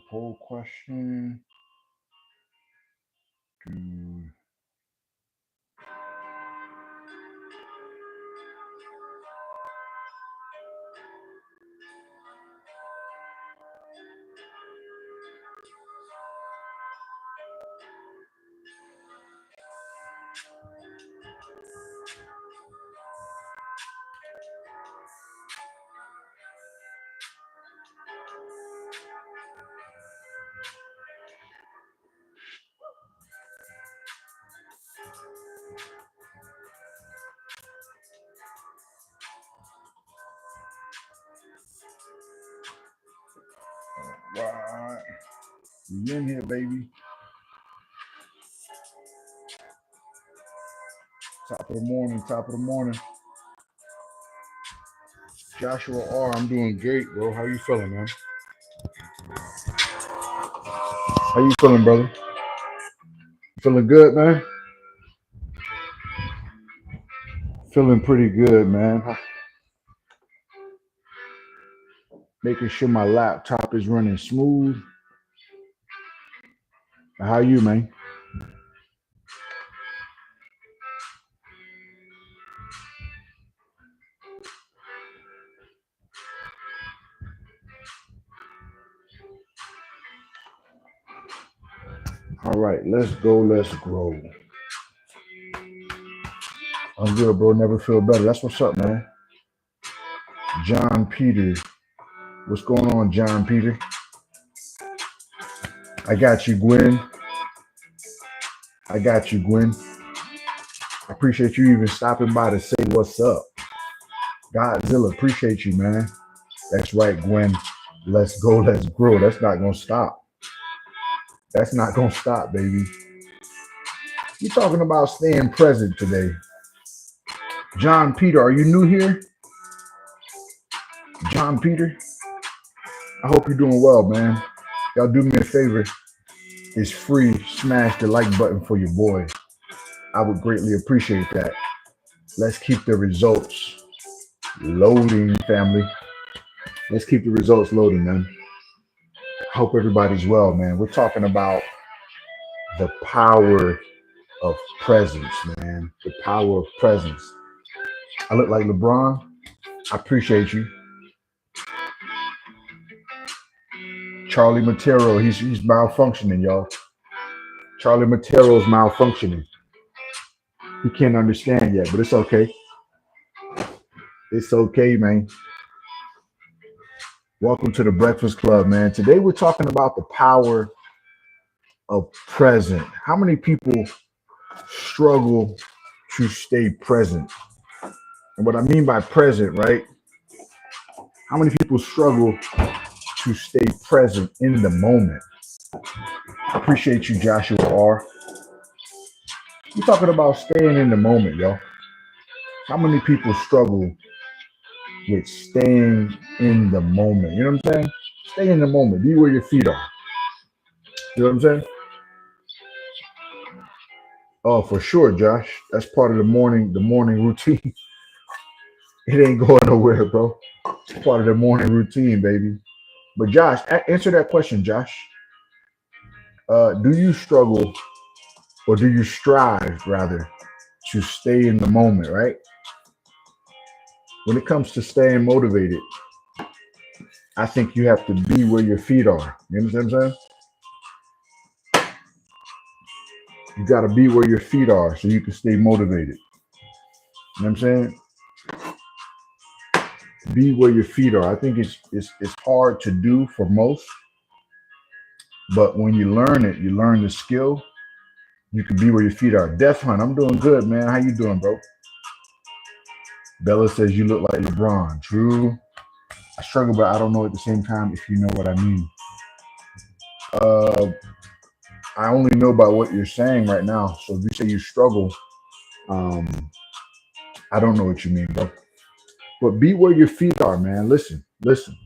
poll question. Do what? We in here, baby. Top of the morning. Top of the morning. Joshua R. I'm doing great, bro. How you feeling, man? How you feeling, brother? Feeling good, man? Feeling pretty good, man. Making sure my laptop is running smooth. How you, man? All right, let's go. Let's grow. I'm good, bro. Never feel better. That's what's up, man. John Peter. What's going on, John Peter? I got you, Gwen. I got you, Gwen. I appreciate you even stopping by to say what's up. Godzilla, appreciate you, man. That's right, Gwen. Let's go, let's grow. That's not gonna stop. That's not gonna stop, baby. You're talking about staying present today. John Peter, are you new here? John Peter, I hope you're doing well, man. Y'all do me a favor. It's free. Smash the like button for your boy. I would greatly appreciate that. Let's keep the results loading, family. Let's keep the results loading, man. Hope everybody's well, man. We're talking about the power of presence, man. The power of presence. I look like LeBron. I appreciate you. Charlie Matero, he's malfunctioning, y'all. Charlie Matero's malfunctioning. He can't understand yet, but it's okay. It's okay, man. Welcome to the Breakfast Club, man. Today we're talking about the power of present. How many people struggle to stay present? And what I mean by present, right? How many people struggle to stay present in the moment? I appreciate you, Joshua R. We're talking about staying in the moment, y'all. How many people struggle with staying in the moment? You know what I'm saying? Stay in the moment. Be where your feet are. You know what I'm saying? Oh, for sure, Josh. That's part of the morning routine. It ain't going nowhere, bro. It's part of the morning routine, baby. But Josh, answer that question, Josh. Do you struggle or do you strive rather to stay in the moment, right? When it comes to staying motivated, I think you have to be where your feet are. You understand what I'm saying? You got to be where your feet are so you can stay motivated. You know what I'm saying? Be where your feet are. I think it's hard to do for most, but when you learn it, you learn the skill. You can be where your feet are. Death Hunt, I'm doing good, man. How you doing, bro? Bella says you look like LeBron. True. I struggle, but I don't know at the same time if you know what I mean. Uh, I only know about what you're saying right now. So if you say you struggle, um, I don't know what you mean, bro. But be where your feet are, man. Listen, listen.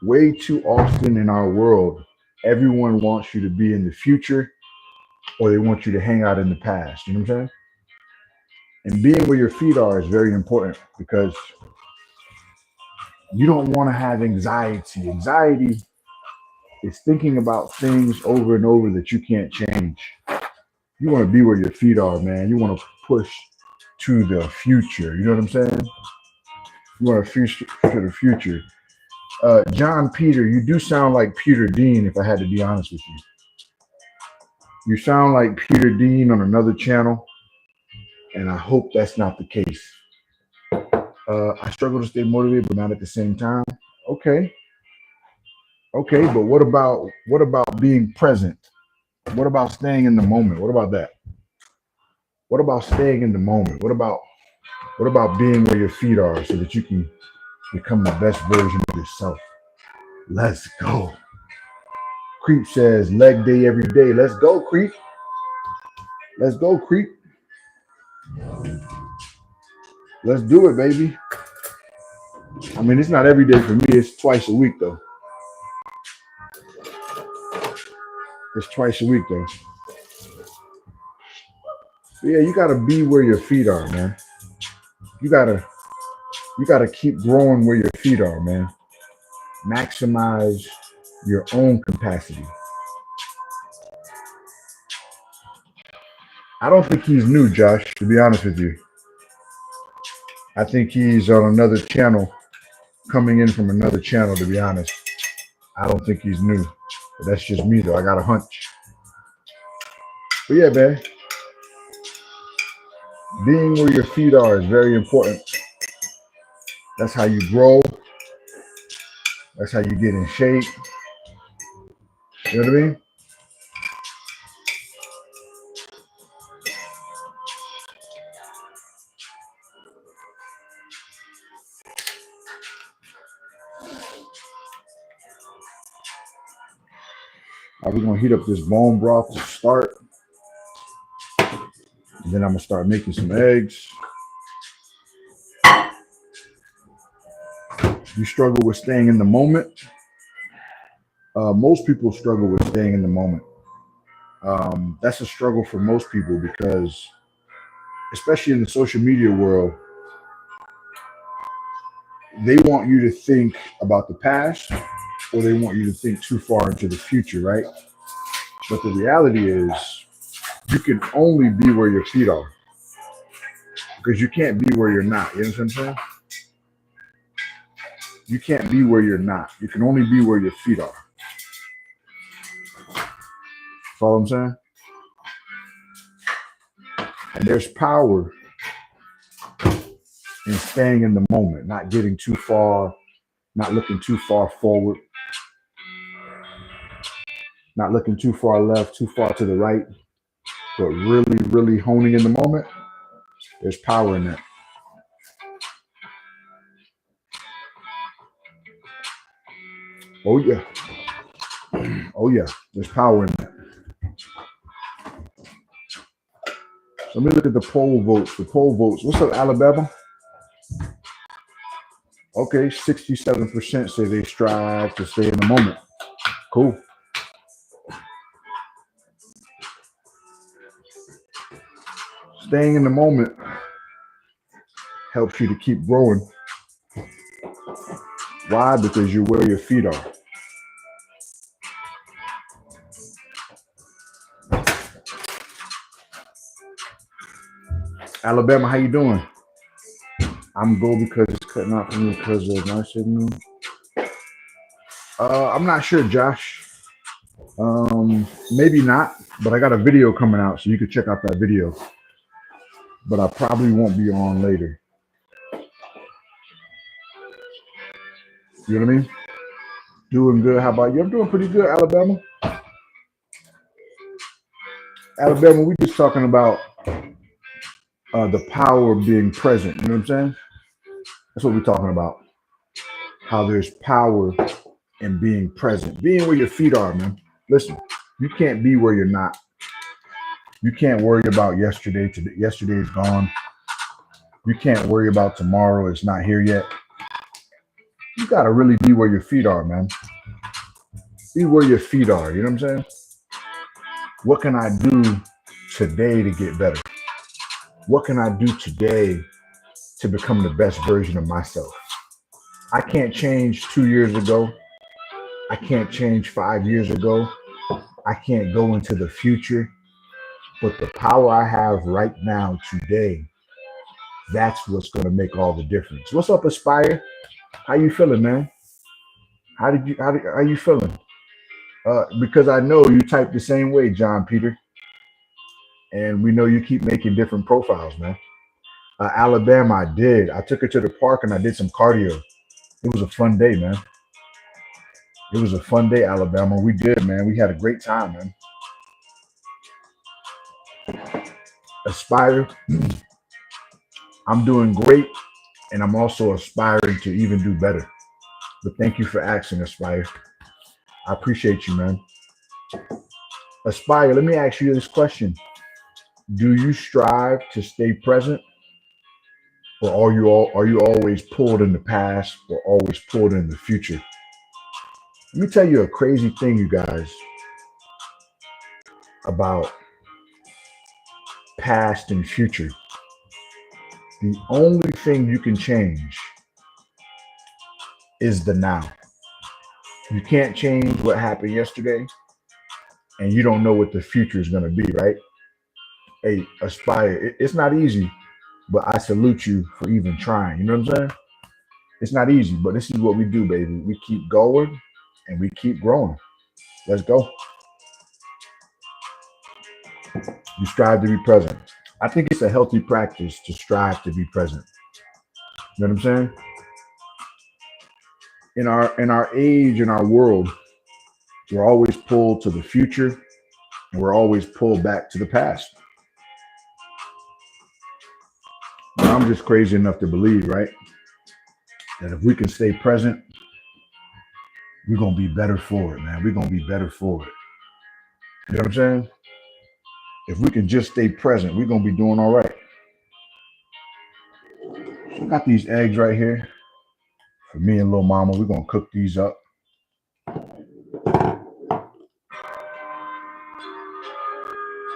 Way too often in our world, everyone wants you to be in the future or they want you to hang out in the past. You know what I'm saying? And being where your feet are is very important because you don't want to have anxiety. Anxiety It's thinking about things over and over that you can't change. You want to be where your feet are, man. You want to push to the future. You know what I'm saying? You want to future to the future. John Peter, you do sound like Peter Dean, if I had to be honest with you. You sound like Peter Dean on another channel, and I hope that's not the case. I struggle to stay motivated, but not at the same time. Okay, okay, but what about being present? What about staying in the moment? What about that? What about staying in the moment? What about being where your feet are so that you can become the best version of yourself? Let's go. Creep says leg day every day. Let's go, Creep. Let's go, Creep. Let's do it, baby. I mean, it's not every day for me. It's twice a week, though. It's twice a week, though. But yeah, you gotta be where your feet are, man. You gotta keep growing where your feet are, man. Maximize your own capacity. I don't think he's new, Josh, to be honest with you. I think he's on another channel, coming in from another channel, to be honest. I don't think he's new. But that's just me, though. I got a hunch. But yeah, man, being where your feet are is very important. That's how you grow. That's how you get in shape. You know what I mean? We're going to heat up this bone broth to start. And then I'm going to start making some eggs. You struggle with staying in the moment. Most people struggle with staying in the moment. That's a struggle for most people because, especially in the social media world, they want you to think about the past or they want you to think too far into the future, right? But the reality is, you can only be where your feet are because you can't be where you're not. You know what I'm saying? You can't be where you're not. You can only be where your feet are. Follow what I'm saying? And there's power in staying in the moment, not getting too far, not looking too far forward, not looking too far left, too far to the right, but really, really honing in the moment. There's power in that. Oh, yeah. Oh, yeah. There's power in that. So let me look at the poll votes. The poll votes. What's up, Alabama? Okay, 67% say they strive to stay in the moment. Cool. Staying in the moment helps you to keep growing. Why? Because you're where your feet are. Alabama, how you doing? I'm go because it's cutting out for me because of my signal. I'm not sure, Josh. Maybe not, but I got a video coming out, so you can check out that video. But I probably won't be on later. You know what I mean? Doing good. How about you? I'm doing pretty good, Alabama. Alabama, we just talking about the power of being present. You know what I'm saying? That's what we're talking about. How there's power in being present, being where your feet are, man. Listen, you can't be where you're not. You can't worry about yesterday. Yesterday is gone. You can't worry about tomorrow. It's not here yet. You got to really be where your feet are, man. Be where your feet are. You know what I'm saying? What can I do today to get better? What can I do today to become the best version of myself? I can't change 2 years ago. I can't change 5 years ago. I can't go into the future. But the power I have right now, today, that's what's going to make all the difference. What's up, Aspire? How you feeling, man? How you feeling? Because I know you type the same way, John Peter, and we know you keep making different profiles, man. Alabama, I did. I took her to the park and I did some cardio. It was a fun day, man. It was a fun day, Alabama. We did, man. We had a great time, man. Aspire, I'm doing great, and I'm also aspiring to even do better. But thank you for asking, Aspire. I appreciate you, man. Aspire, let me ask you this question. Do you strive to stay present, or are you always pulled in the past or always pulled in the future? Let me tell you a crazy thing, you guys, about past and future. The only thing you can change is the now. You can't change what happened yesterday, and you don't know what the future is going to be, right? Hey, Aspire, it's not easy, but I salute you for even trying. You know what I'm saying? It's not easy, but this is what we do, baby. We keep going and we keep growing. Let's go. You strive to be present. I think it's a healthy practice to strive to be present. You know what I'm saying? In our age, in our world, we're always pulled to the future and we're always pulled back to the past. But I'm just crazy enough to believe, right, that if we can stay present, we're gonna be better for it, man. We're gonna be better for it. You know what I'm saying? If we can just stay present, we're gonna be doing all right. So I got these eggs right here for me and little mama. We're gonna cook these up.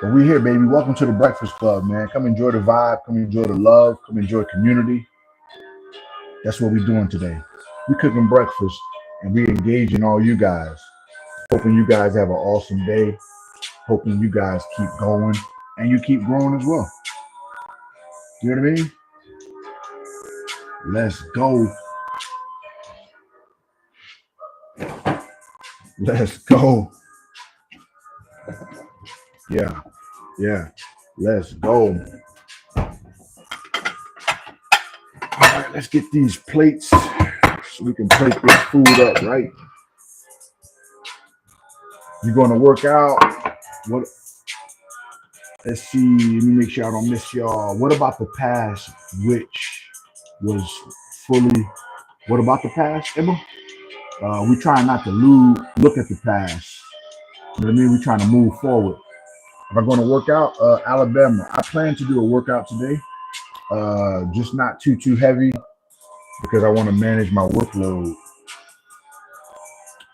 But we here, baby. Welcome to the Breakfast Club, man. Come enjoy the vibe, come enjoy the love, come enjoy community. That's what we're doing today. We cooking breakfast and we engaging all you guys. Hoping you guys have an awesome day. Hoping you guys keep going and you keep growing as well. You know what I mean? Let's go. Let's go. Yeah. Yeah. Let's go. All right, let's get these plates so we can plate this food up, right? You're going to work out. What? Let's see. Let me make sure I don't miss y'all. What about the past, which was fully? What about the past, Emma? We trying not to look at the past. You know what I mean? We trying to move forward. If I'm going to work out, Alabama, I plan to do a workout today. Just not too heavy because I want to manage my workload.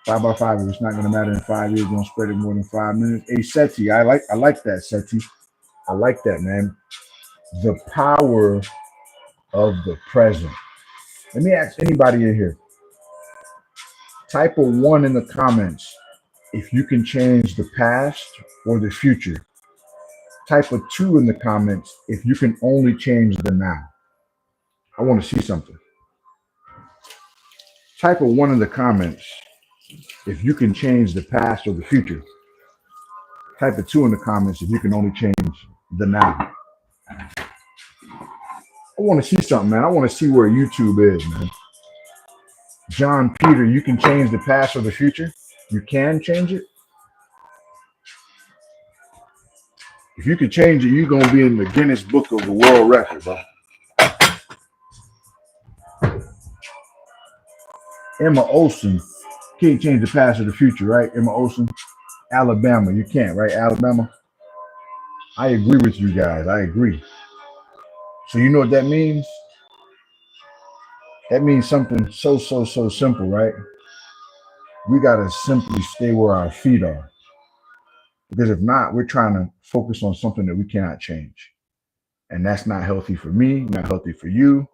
5 by 5, if it's not going to matter in 5 years, don't spread it more than 5 minutes. Hey, Seti, I like that, Seti. I like that, man. The power of the present. Let me ask anybody in here. Type a 1 in the comments if you can change the past or the future. Type a 2 in the comments if you can only change the now. I want to see something. Type a 1 in the comments if you can change the past or the future. Type a 2 in the comments if you can only change the now. I want to see something, man. I want to see where YouTube is, man. John Peter, you can change the past or the future? You can change it? If you can change it, you're going to be in the Guinness Book of the World Record, bro. Emma Olson, can't change the past or the future, right? Emma Olson, Alabama, you can't, right? Alabama. I agree with you guys. I agree. So you know what that means? That means something so simple, right? We got to simply stay where our feet are. Because if not, we're trying to focus on something that we cannot change. And that's not healthy for me, not healthy for you,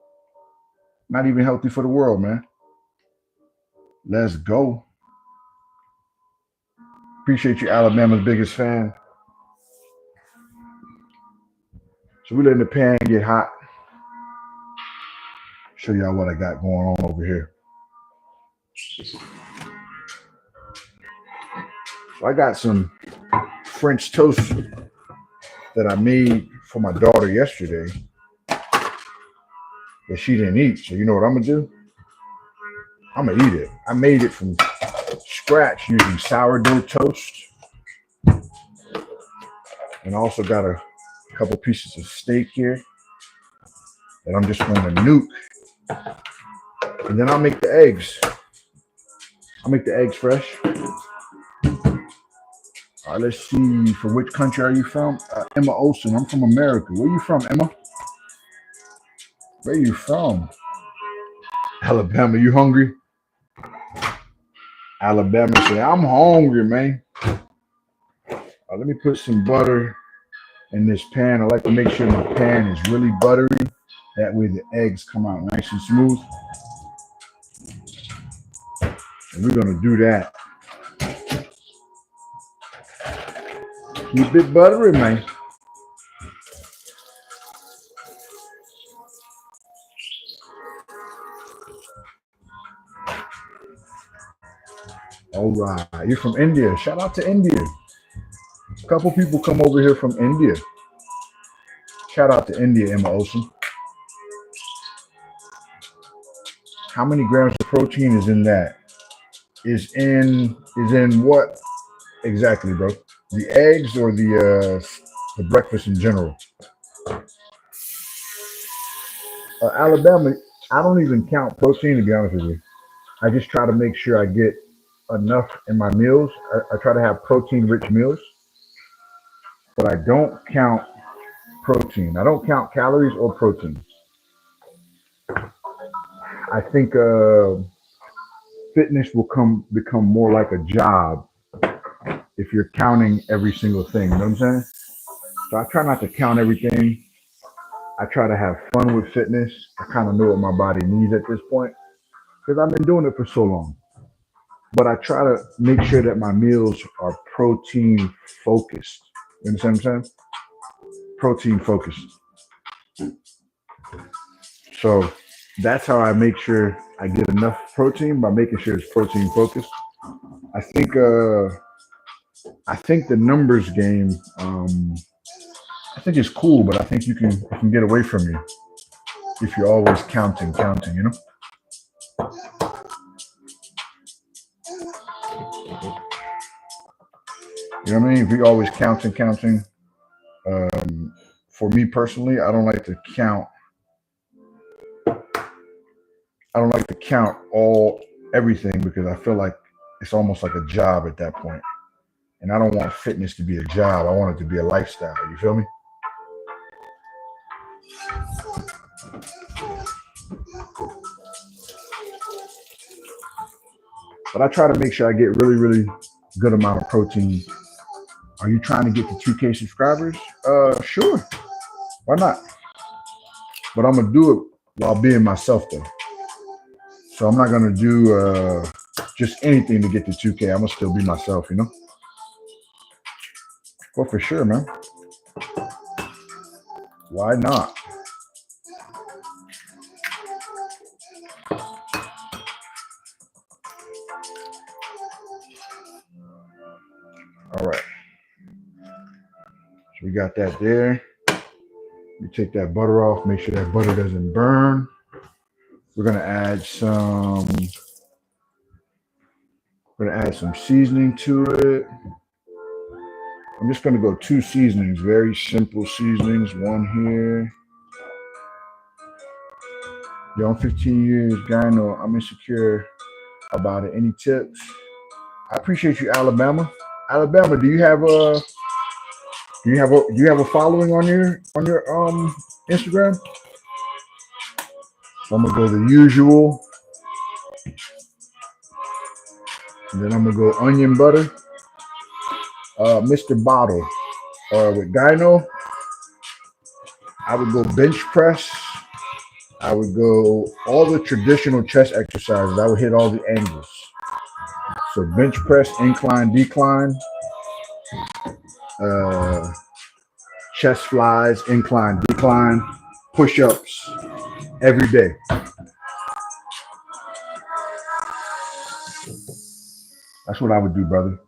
not even healthy for the world, man. Let's go. Appreciate you, Alabama's biggest fan. So we letting the pan get hot. Show y'all what I got going on over here. So I got some French toast that I made for my daughter yesterday that she didn't eat. So you know what I'm gonna do? I'm gonna eat it. I made it from scratch using sourdough toast, and I also got a couple pieces of steak here that I'm just going to nuke, and then I'll make the eggs. I'll make the eggs fresh. All right, let's see. From which country are you from? Emma Olsen. I'm from America. Where you from, Emma? Where you from? Alabama. You hungry? Alabama say, I'm hungry, man. Let me put some butter in this pan. I like to make sure my pan is really buttery. That way the eggs come out nice and smooth. And we're going to do that. Keep it buttery, man. All right. You're from India. Shout out to India. A couple people come over here from India. Shout out to India, Emma Olsen. How many grams of protein is in that? Is in what exactly, bro? The eggs or the breakfast in general? Alabama, I don't even count protein, to be honest with you. I just try to make sure I get enough in my meals. I try to have protein-rich meals, but I don't count protein. I don't count calories or protein. I think fitness will become more like a job if you're counting every single thing. You know what I'm saying? So I try not to count everything. I try to have fun with fitness. I kind of know what my body needs at this point because I've been doing it for so long. But I try to make sure that my meals are protein focused. You understand what I'm saying? Protein focused. So that's how I make sure I get enough protein, by making sure it's protein focused. I think the numbers game, I think it's cool, but I think it can get away from you if you're always counting, you know? You know what I mean? If you're always counting, for me personally, I don't like to count. I don't like to count everything because I feel like it's almost like a job at that point. And I don't want fitness to be a job. I want it to be a lifestyle. You feel me? But I try to make sure I get really, really good amount of protein. Are you trying to get to 2K subscribers? Sure. Why not? But I'm gonna do it while being myself though. So I'm not gonna do just anything to get to 2K. I'm gonna still be myself, you know? Well, for sure, man. Why not? All right. So we got that there. We take that butter off, make sure that butter doesn't burn. We're gonna add some seasoning to it. I'm just gonna go 2 seasonings, very simple seasonings. One here. Yo, I'm 15 years, gyno. I'm insecure about it. Any tips? I appreciate you, Alabama. Alabama, do you have a following on your Instagram? So I'm gonna go the usual, and then I'm gonna go onion butter. Mr. Bottle. With gyno, I would go bench press. I would go all the traditional chest exercises. I would hit all the angles. So bench press, incline, decline, uh, chest flies, incline, decline, push-ups every day. That's what I would do, brother.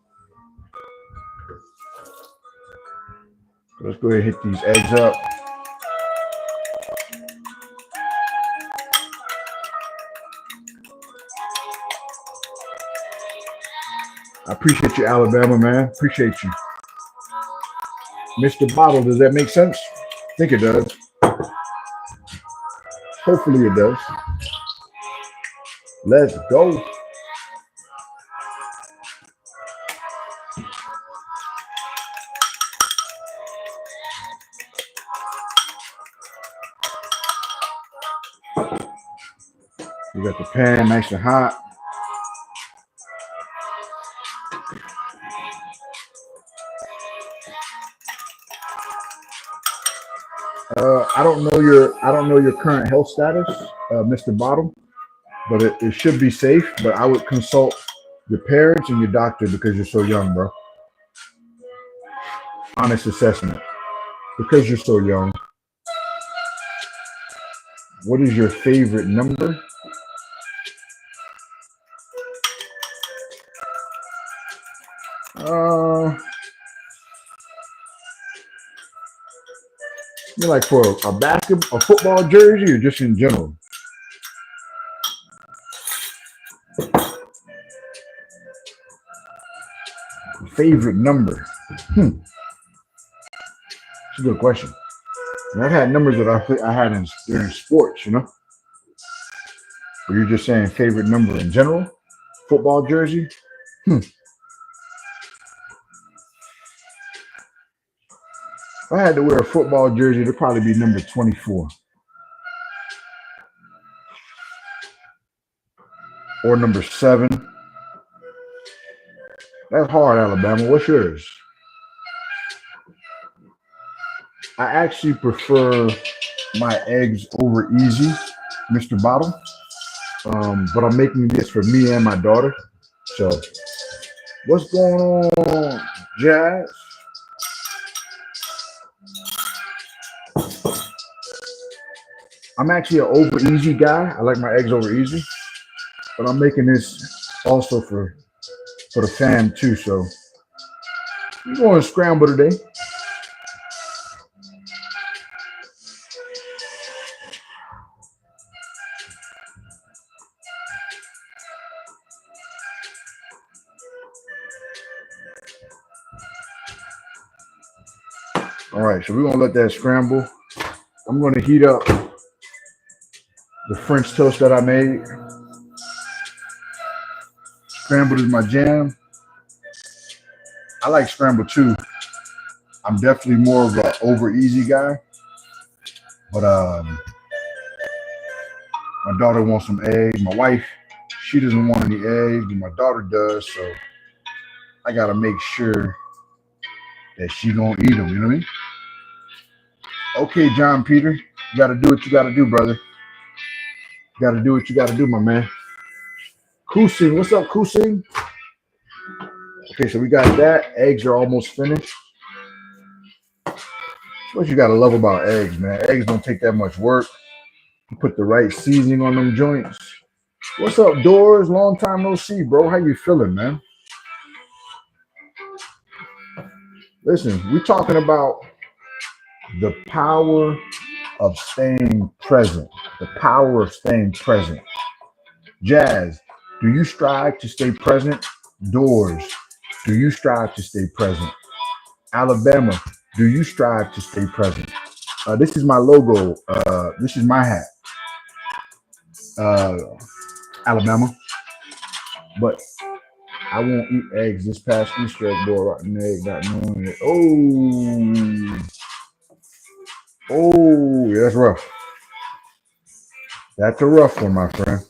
Let's go ahead and hit these eggs up. I appreciate you, Alabama, man. Appreciate you. Mr. Bottle, does that make sense? I think it does. Hopefully it does. Let's go. We got the pan nice and hot. I don't know your current health status, Mr. Bottom, but it should be safe. But I would consult your parents and your doctor because you're so young, bro. Honest assessment. Because you're so young. What is your favorite number? You like for a football jersey, or just in general? Favorite number? It's a good question. And I've had numbers that I had during sports, you know. But you're just saying favorite number in general? Football jersey? If I had to wear a football jersey, it'd probably be number 24. Or number 7. That's hard, Alabama. What's yours? I actually prefer my eggs over easy, Mr. Bottom. But I'm making this for me and my daughter. So, what's going on, Jazz? I'm actually an over easy guy. I like my eggs over easy. But I'm making this also for the fam too. So, we're going to scramble today. All right, so we're going to let that scramble. I'm going to heat up the French toast that I made. Scrambled is my jam. I like scrambled too. I'm definitely more of an over easy guy. But my daughter wants some eggs. My wife, she doesn't want any eggs, but my daughter does. So I got to make sure that she going to eat them. You know what I mean? Okay, John Peter, you got to do what you got to do, brother. You got to do what you got to do, my man. Kusing, what's up, Kusing? Okay, so we got that. Eggs are almost finished. What you got to love about eggs, man. Eggs don't take that much work. You put the right seasoning on them joints. What's up, Doors? Long time no see, bro. How you feeling, man? Listen, we're talking about the power of staying present. The power of staying present. Jazz, do you strive to stay present? Doors, do you strive to stay present? Alabama, do you strive to stay present? This is my logo. This is my hat. Alabama. But I won't eat eggs this past Easter egg boy, rotten egg, not knowing it. Oh, yeah, that's rough. That's a rough one, my friend.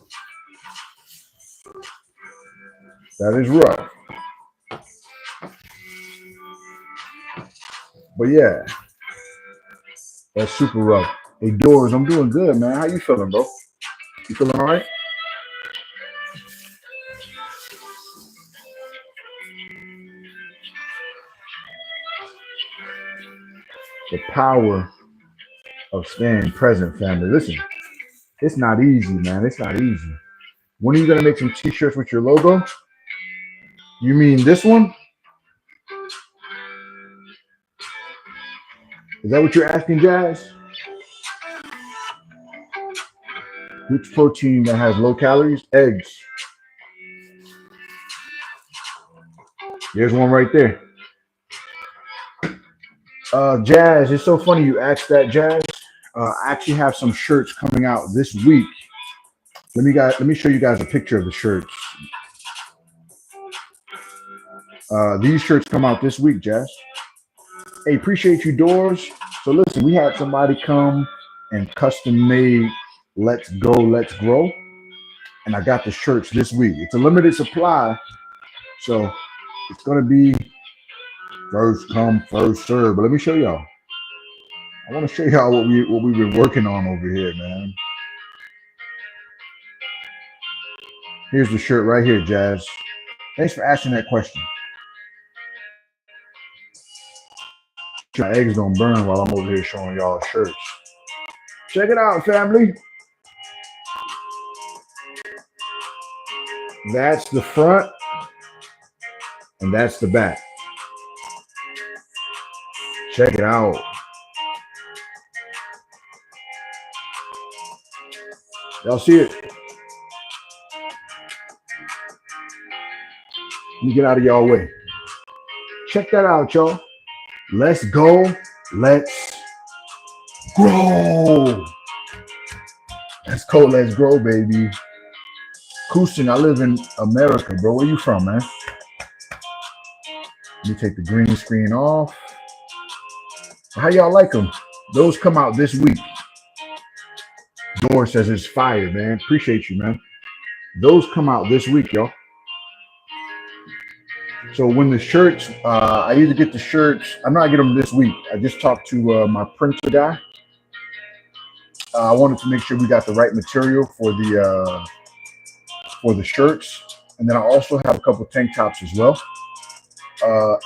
That is rough. But yeah, that's super rough. Hey, Doors, I'm doing good, man. How you feeling, bro? You feeling all right? The power of staying present, family. Listen, it's not easy, man. It's not easy. When are you gonna make some t-shirts with your logo? You mean this one? Is that what you're asking, Jazz? Which protein that has low calories? Eggs. There's one right there. Jazz, it's so funny you asked that, Jazz. I actually have some shirts coming out this week. Let me show you guys a picture of the shirts. These shirts come out this week, Jazz. Hey, appreciate you, Doors. So listen, we had somebody come and custom made Let's Go, Let's Grow. And I got the shirts this week. It's a limited supply. So it's gonna be first come, first serve. But let me show y'all. I want to show y'all what we've been working on over here, man. Here's the shirt right here, Jazz. Thanks for asking that question. My eggs don't burn while I'm over here showing y'all shirts. Check it out, family. That's the front, and that's the back. Check it out. Y'all see it? Let me get out of y'all way. Check that out, y'all. Let's go. Let's grow. Let's go. Let's grow, baby. Houston, I live in America, bro. Where you from, man? Let me take the green screen off. How y'all like them? Those come out this week. Dora says it's fire, man. Appreciate you, man. Those come out this week, y'all. So when the shirts, I either get the shirts. I'm not getting them this week. I just talked to my printer guy. I wanted to make sure we got the right material for the shirts, and then I also have a couple tank tops as well.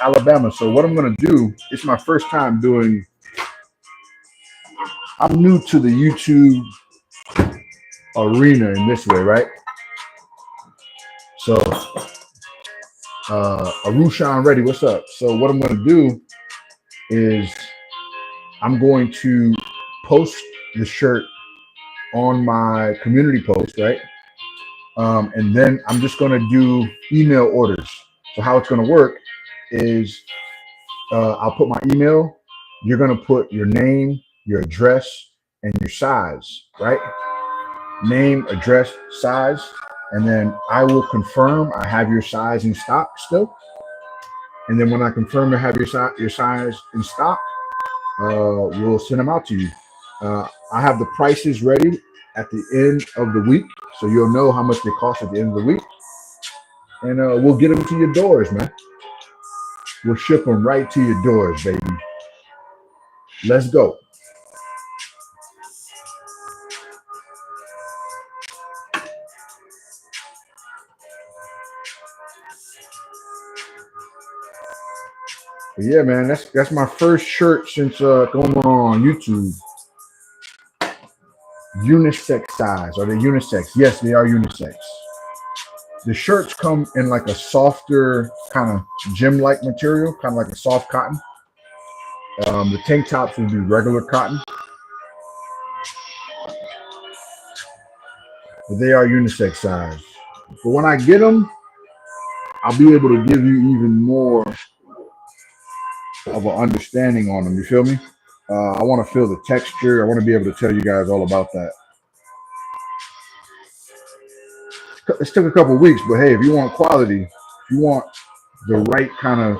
Alabama. So what I'm gonna do? It's my first time doing. I'm new to the YouTube arena in this way, right? So. Arushan Ready, what's up? So what I'm going to do is I'm going to post the shirt on my community post, right? And then I'm just going to do email orders. So how it's going to work is I'll put my email. You're going to put your name, your address, and your size, right? Name, address, size. And then I will confirm I have your size in stock still. And then when I confirm I have your size in stock, we'll send them out to you. I have the prices ready at the end of the week, so you'll know how much they cost at the end of the week. And we'll get them to your doors, man. We'll ship them right to your doors, baby. Let's go. But yeah, man, that's my first shirt since going on YouTube. Unisex size. Are they unisex? Yes, they are unisex. The shirts come in like a softer kind of gym-like material, kind of like a soft cotton. The tank tops will be regular cotton. But they are unisex size. But when I get them, I'll be able to give you even more of an understanding on them. You feel me? I want to feel the texture. I want to be able to tell you guys all about that. It took a couple of weeks, but hey, if you want quality, if you want the right kind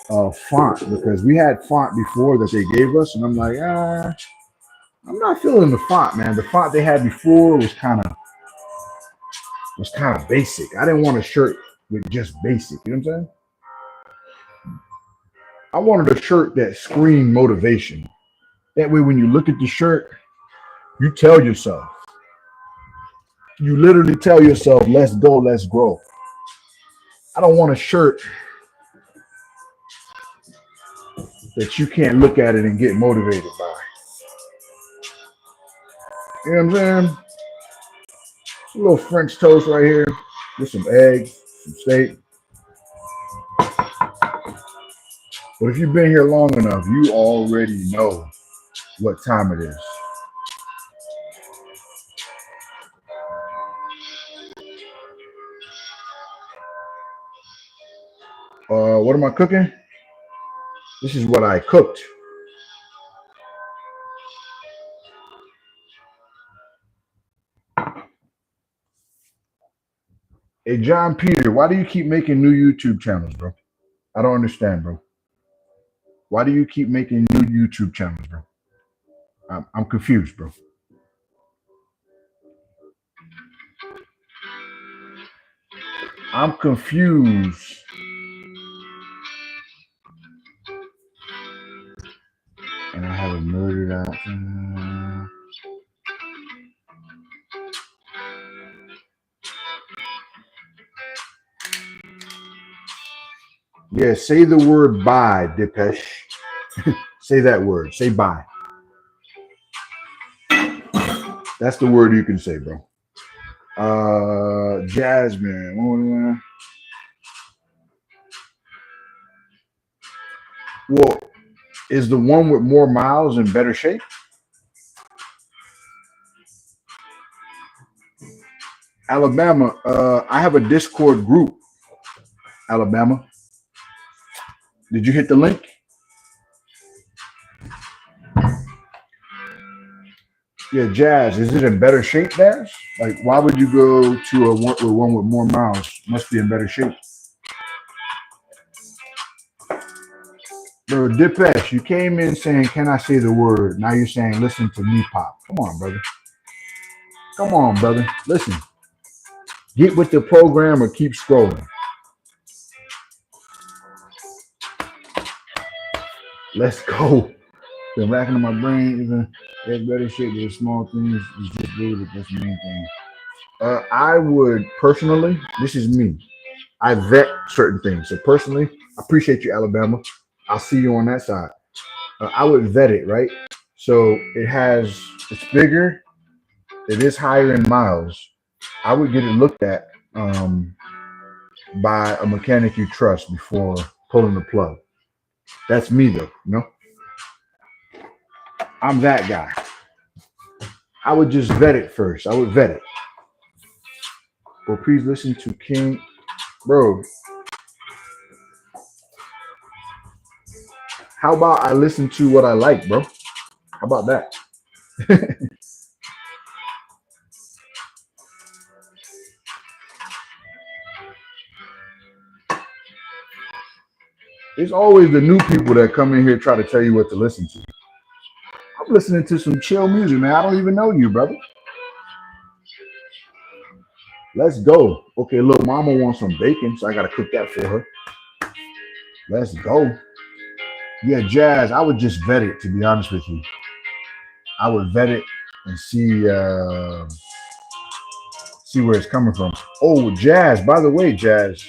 of font, because we had font before that they gave us, and I'm like, I'm not feeling the font, man. The font they had before was kind of basic. I didn't want a shirt with just basic. You know what I'm saying? I wanted a shirt that screamed motivation. That way, when you look at the shirt, you tell yourself. You literally tell yourself, let's go, let's grow. I don't want a shirt that you can't look at it and get motivated by. You know what I'm saying? A little French toast right here with some eggs, some steak. But if you've been here long enough, you already know what time it is. What am I cooking? This is what I cooked. Hey, John Peter, why do you keep making new YouTube channels, bro? I don't understand, bro. Why do you keep making new YouTube channels, bro? I'm confused, bro. I'm confused. And I have a murdered out. Yeah, say the word bye, Dipesh. Say that word. Say bye. That's the word you can say, bro. Jasmine. Well, is the one with more miles in better shape? Alabama, I have a Discord group. Alabama. Did you hit the link? Yeah, Jazz, is it in better shape, Jazz? Like, why would you go to a one with more miles? Must be in better shape. Bro, Dipesh, you came in saying, can I say the word? Now you're saying, listen to me pop. Come on, brother. Come on, brother. Listen. Get with the program or keep scrolling. Let's go. Been racking on my brain. Even there's better shit. There's small things. It's just really that's the main thing. I would personally, this is me. I vet certain things. So personally, I appreciate you, Alabama. I'll see you on that side. I would vet it, right? So it's bigger. It is higher in miles. I would get it looked at by a mechanic you trust before pulling the plug. That's me, though. You know, I'm that guy. I would just vet it first. I would vet it. Well, please listen to King, bro. How about I listen to what I like, bro? How about that? It's always the new people that come in here try to tell you what to listen to. I'm listening to some chill music, man. I don't even know you, brother. Let's go. Okay, little mama wants some bacon, so I gotta cook that for her. Let's go. Yeah, Jazz, I would just vet it, to be honest with you. I would vet it and see where it's coming from. Oh, Jazz, by the way, Jazz,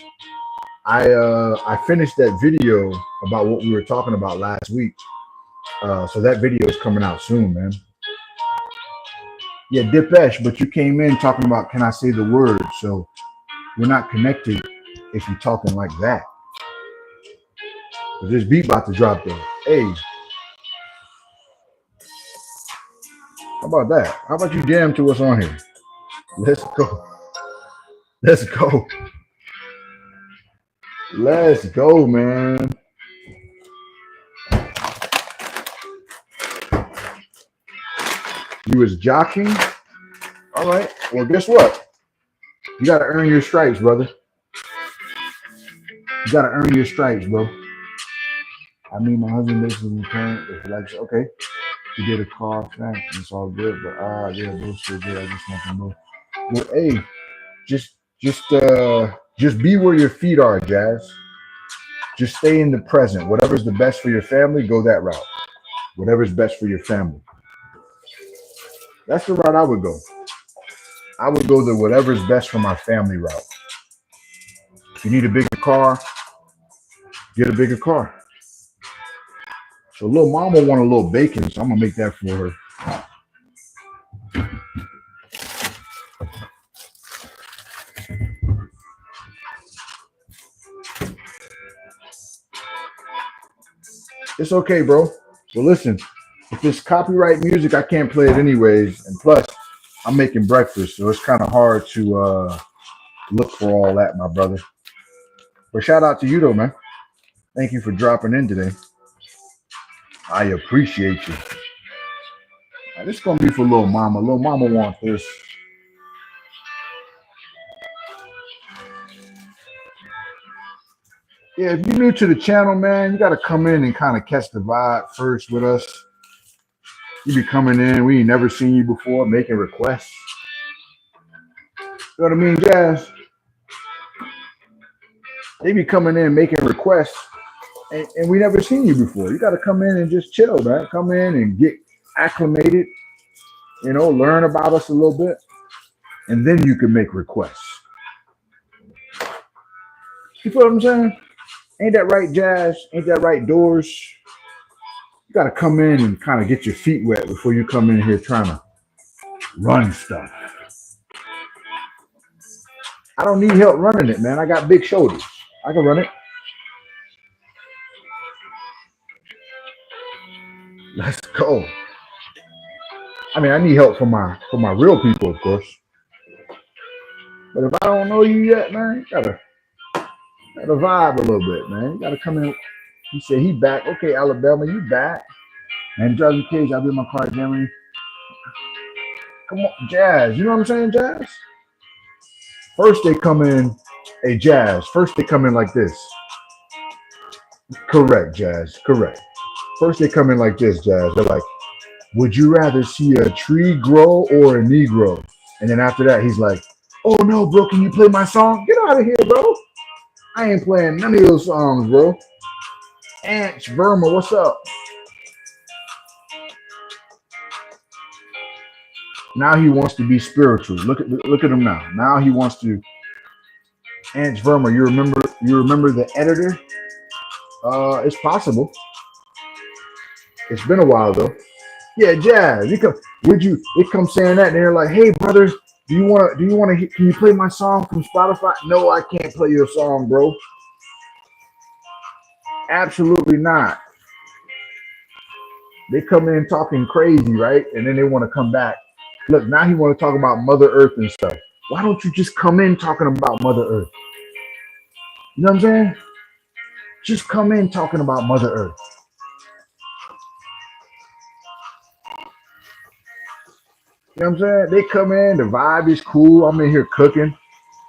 I finished that video about what we were talking about last week. So that video is coming out soon, man. Yeah, Dipesh, but you came in talking about can I say the word? So we're not connected if you're talking like that. But this beat about to drop though. Hey. How about that? How about you jam to what's on here? Let's go. Let's go. Let's go, man. You was jockeying? All right. Well, guess what? You got to earn your stripes, brother. You got to earn your stripes, bro. I mean, my husband basically parent, like, okay, he did a car flat. It's all good, but yeah, those so good. I just want to know. Well, hey, just be where your feet are, Jazz. Just stay in the present. Whatever's the best for your family, go that route. Whatever's best for your family. That's the route I would go. I would go the whatever's best for my family route. If you need a bigger car, get a bigger car. So little mama want a little bacon, so I'm gonna make that for her. It's okay, bro. Well, listen, if it's copyright music, I can't play it anyways. And plus, I'm making breakfast, so it's kind of hard to look for all that, my brother. But shout out to you, though, man. Thank you for dropping in today. I appreciate you. This is gonna be for little mama. Little mama wants this. Yeah, if you're new to the channel, man, you got to come in and kind of catch the vibe first with us. You be coming in, we ain't never seen you before, making requests. You know what I mean, Jazz? They be coming in making requests, and we never seen you before. You got to come in and just chill, man. Come in and get acclimated, you know, learn about us a little bit, and then you can make requests. You feel what I'm saying? Ain't that right, Jazz? Ain't that right, Doors? You got to come in and kind of get your feet wet before you come in here trying to run stuff. I don't need help running it, man. I got big shoulders. I can run it. Let's go. I mean, I need help from my real people, of course. But if I don't know you yet, man, you gotta vibe a little bit, man. You gotta come in. He said he back. Okay, Alabama, you back. Man, driving kids, I'll be in my car, Jeremy. Come on, Jazz. You know what I'm saying, Jazz? First they come in, hey, Jazz. First they come in like this. Correct, Jazz. Correct. First they come in like this, Jazz. They're like, would you rather see a tree grow or a Negro? And then after that, he's like, oh no, bro, can you play my song? Get out of here, bro. I ain't playing none of those songs, bro. Ants, Verma, what's up? Now he wants to be spiritual. Look at him now. Now he wants to. Ants, Verma, you remember the editor? It's possible. It's been a while though. Yeah, Jazz. They come saying that and they're like, hey brother, do you want to can you play my song from Spotify? No, I can't play your song, bro. Absolutely not. They come in talking crazy, right? And then they want to come back. Look, now he want to talk about Mother Earth and stuff. Why don't you just come in talking about Mother Earth? You know what I'm saying? Just come in talking about Mother Earth. You know what I'm saying? They come in, the vibe is cool. I'm in here cooking,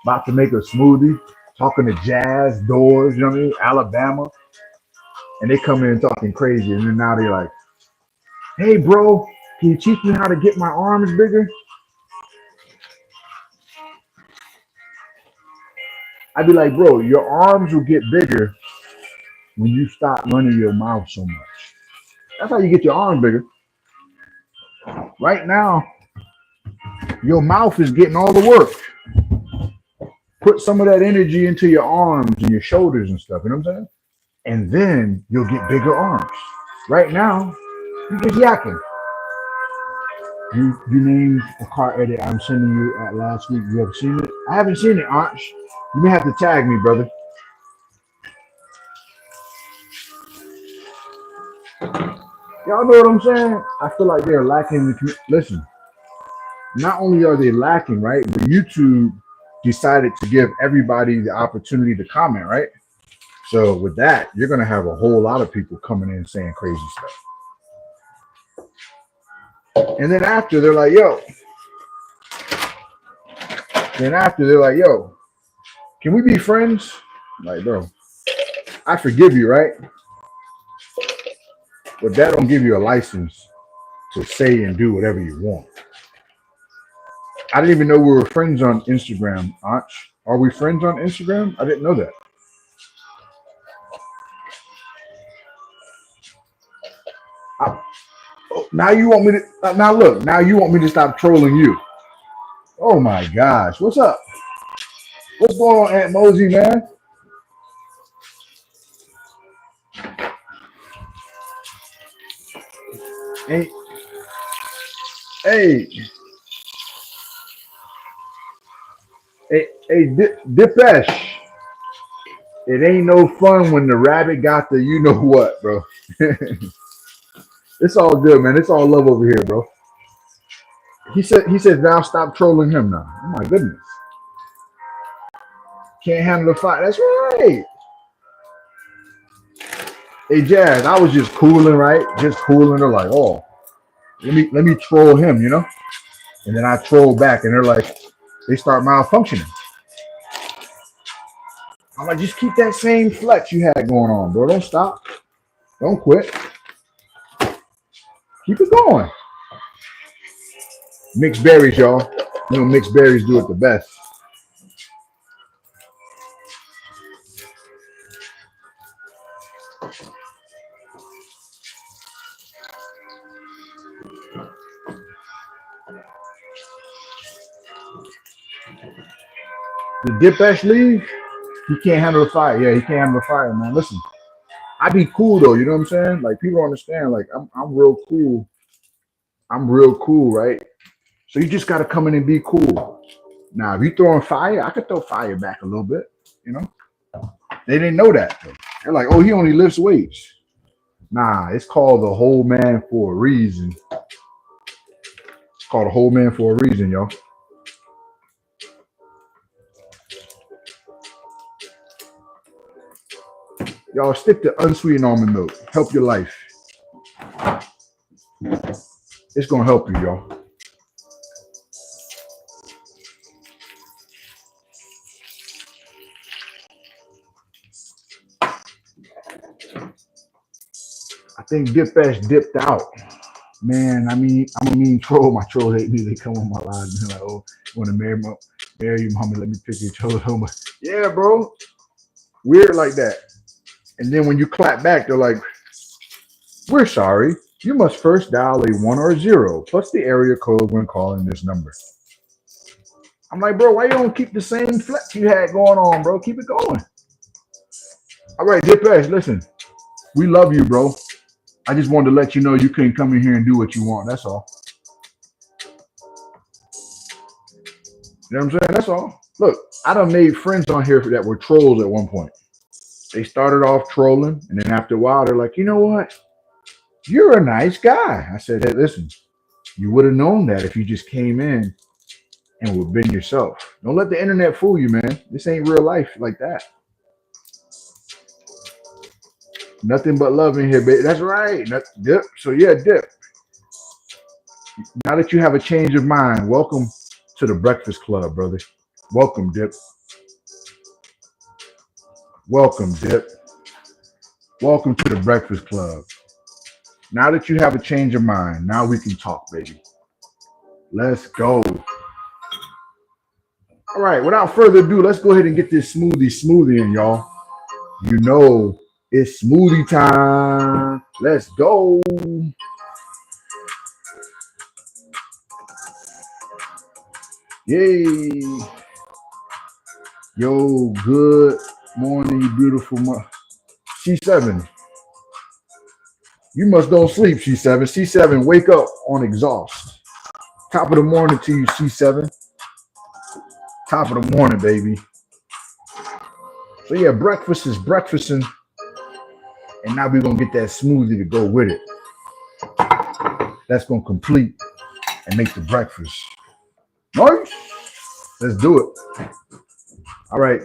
about to make a smoothie, talking to Jazz, Doors, you know what I mean? Alabama. And they come in talking crazy. And then now they're like, hey, bro, can you teach me how to get my arms bigger? I'd be like, bro, your arms will get bigger when you stop running your mouth so much. That's how you get your arms bigger. Right now, your mouth is getting all the work. Put some of that energy into your arms and your shoulders and stuff, you know what I'm saying? And then you'll get bigger arms. Right now, you're just yakking. You named a car edit I'm sending you at last week. You have seen it? I haven't seen it, Anch. You may have to tag me, brother. Y'all know what I'm saying? I feel like they're lacking. Listen, not only are they lacking, right? But YouTube decided to give everybody the opportunity to comment, right? So with that, you're going to have a whole lot of people coming in saying crazy stuff. And then after, they're like, yo. Then after, they're like, yo, can we be friends? I'm like, bro, I forgive you, right? But that don't give you a license to say and do whatever you want. I didn't even know we were friends on Instagram, Anch. Are we friends on Instagram? I didn't know that. Now you want me to now look, now you want me to stop trolling you. Oh my gosh. What's up? What's going on, Aunt Mosey, man? Hey, hey, hey, Dipesh. It ain't no fun when the rabbit got the you know what, bro. It's all good, man. It's all love over here, bro. He said now stop trolling him now. Oh my goodness. Can't handle the fight. That's right. Hey Jazz, I was just cooling, right? Just cooling. They're like, oh, let me troll him, you know? And then I troll back and they're like, they start malfunctioning. I'm like, just keep that same flex you had going on, bro. Don't stop. Don't quit. Keep it going. Mixed berries, y'all. You know, mixed berries do it the best. Did Dipesh leave? He can't handle the fire. Yeah, he can't handle the fire, man. Listen, I be cool though. You know what I'm saying? Like people understand. Like I'm real cool. I'm real cool, right? So you just gotta come in and be cool. Now, if you throwing fire, I could throw fire back a little bit. You know, they didn't know that. They're like, oh, he only lifts weights. Nah, it's called the whole man for a reason. It's called a whole man for a reason, y'all. Y'all stick to unsweetened almond milk. Help your life. It's gonna help you, y'all. I think Dipesh dipped out. Man, I mean, I'm a mean troll. My trolls hate me. They come on my live and they're like, oh, you want to marry you, mama? Let me pick your troll home. Yeah, bro. Weird like that. And then when you clap back, they're like, we're sorry. You must first dial a 1 or a 0 plus the area code when calling this number. I'm like, bro, why you don't keep the same flex you had going on, bro? Keep it going. All right, Dipesh, listen, we love you, bro. I just wanted to let you know you couldn't come in here and do what you want. That's all. You know what I'm saying? That's all. Look, I done made friends on here that were trolls at one point. They started off trolling, and then after a while, they're like, you know what? You're a nice guy. I said, hey, listen, you would have known that if you just came in and would have been yourself. Don't let the internet fool you, man. This ain't real life like that. Nothing but love in here, baby. That's right. Dip. So yeah, Dip. Now that you have a change of mind, welcome to the Breakfast Club, brother. Welcome, Dip. Welcome, Dip. Welcome to the Breakfast Club. Now that you have a change of mind, now we can talk, baby. Let's go. All right, without further ado, let's go ahead and get this smoothie in, y'all. You know, it's smoothie time. Let's go. Yay. Yo, good morning, you beautiful C7. You must don't sleep, C7. C7, wake up on exhaust. Top of the morning to you, C7. Top of the morning, baby. So yeah, breakfast is breakfasting. And now we're going to get that smoothie to go with it. That's going to complete and make the breakfast. Nice. Let's do it. All right.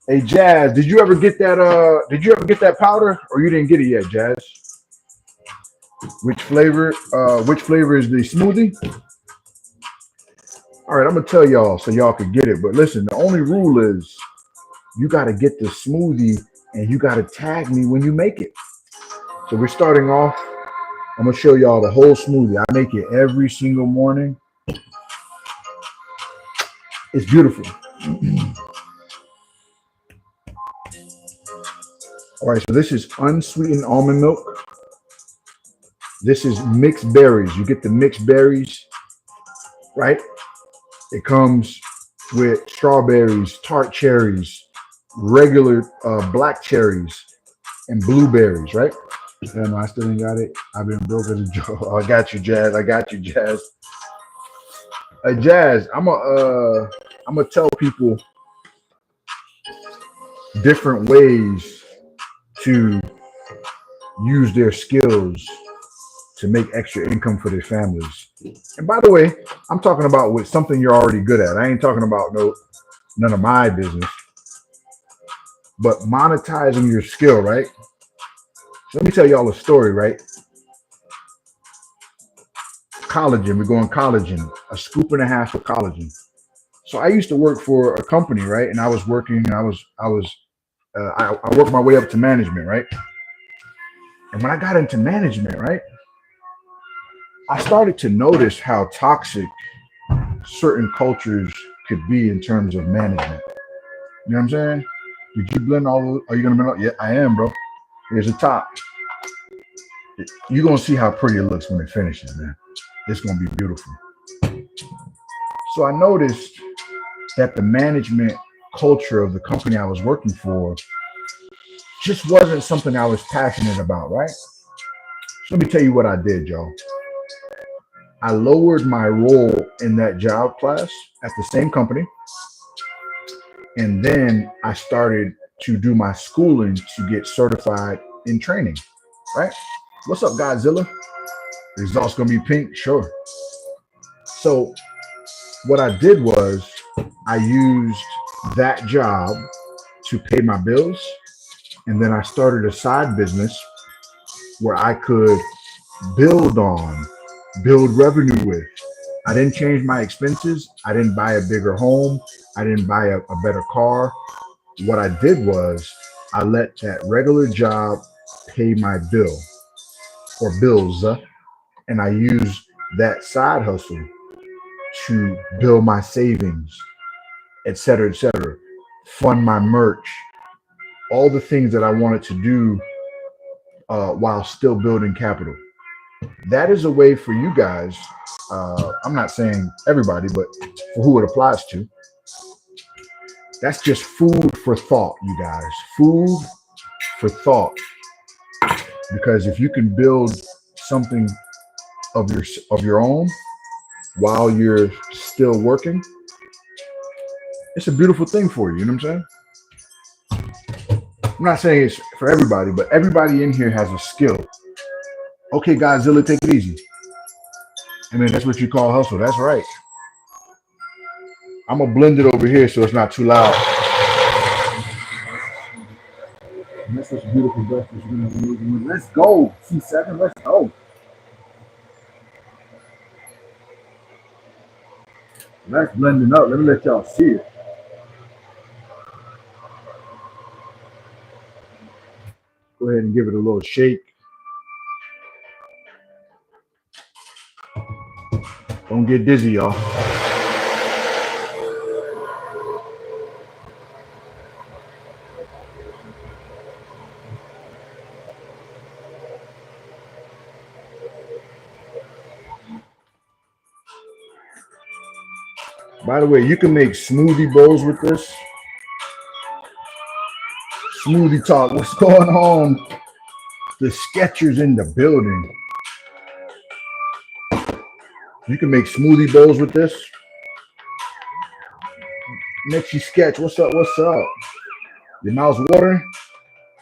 Hey, Jazz, did you ever get that powder or you didn't get it yet, Jazz? Which flavor is the smoothie? All right, I'm going to tell y'all so y'all can get it. But listen, the only rule is you got to get the smoothie and you got to tag me when you make it. So we're starting off. I'm going to show y'all the whole smoothie. I make it every single morning. It's beautiful. All right, so this is unsweetened almond milk. This is mixed berries. You get the mixed berries, right? It comes with strawberries, tart cherries, regular black cherries, and blueberries, right? Yeah, no, I still ain't got it. I've been broke as a joke. Oh, I got you, Jazz. I got you, Jazz. Jazz, I'm gonna tell people different ways to use their skills to make extra income for their families. And by the way, I'm talking about with something you're already good at. I ain't talking about none of my business, but monetizing your skill, right? So let me tell y'all a story, right? Collagen, we're going collagen, a scoop and a half of collagen. So I used to work for a company, right? And I was working, and I worked my way up to management, right? And when I got into management, right, I started to notice how toxic certain cultures could be in terms of management. You know what I'm saying? Did you blend all? Are you gonna blend all? Yeah, I am, bro. Here's the top. You're gonna see how pretty it looks when it finishes, man. It's gonna be beautiful. So I noticed that the management culture of the company I was working for just wasn't something I was passionate about, right? So let me tell you what I did, y'all. I lowered my role in that job class at the same company, and then I started to do my schooling to get certified in training, right? What's up, Godzilla? The exhaust gonna be pink? Sure. So what I did was I used that job to pay my bills, and then I started a side business where I could build on, build revenue with. I didn't change my expenses. I didn't buy a bigger home. I didn't buy a better car. What I did was I let that regular job pay my bill or bills, and I used that side hustle to build my savings, et cetera, fund my merch, all the things that I wanted to do while still building capital. That is a way for you guys. I'm not saying everybody, but for who it applies to, that's just food for thought, you guys. Food for thought. Because if you can build something of your own while you're still working, it's a beautiful thing for you. You know what I'm saying? I'm not saying it's for everybody, but everybody in here has a skill. Okay, Godzilla, take it easy. I mean, that's what you call hustle. That's right. I'm gonna blend it over here so it's not too loud. And that's such a beautiful breakfast. Let's go. C7, let's go. That's blending up. Let me let y'all see it. Go ahead and give it a little shake. Don't get dizzy, y'all. By the way, you can make smoothie bowls with this. Smoothie talk. What's going on? The Skechers in the building. You can make smoothie bowls with this. Nexie Sketch. What's up? What's up? Your mouth's watering?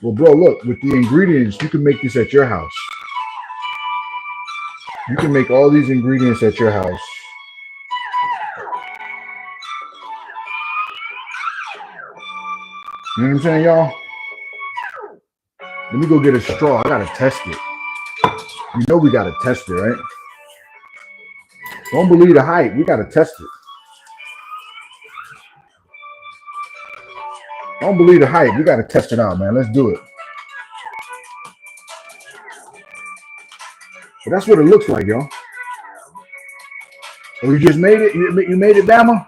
Well, bro, look, with the ingredients, you can make this at your house. You can make all these ingredients at your house. You know what I'm saying, y'all? Let me go get a straw. I gotta test it. You know we gotta test it, right? Don't believe the hype. We gotta test it. Don't believe the hype. We gotta test it out, man. Let's do it. But that's what it looks like, y'all. Oh, you just made it? You made it, Bama?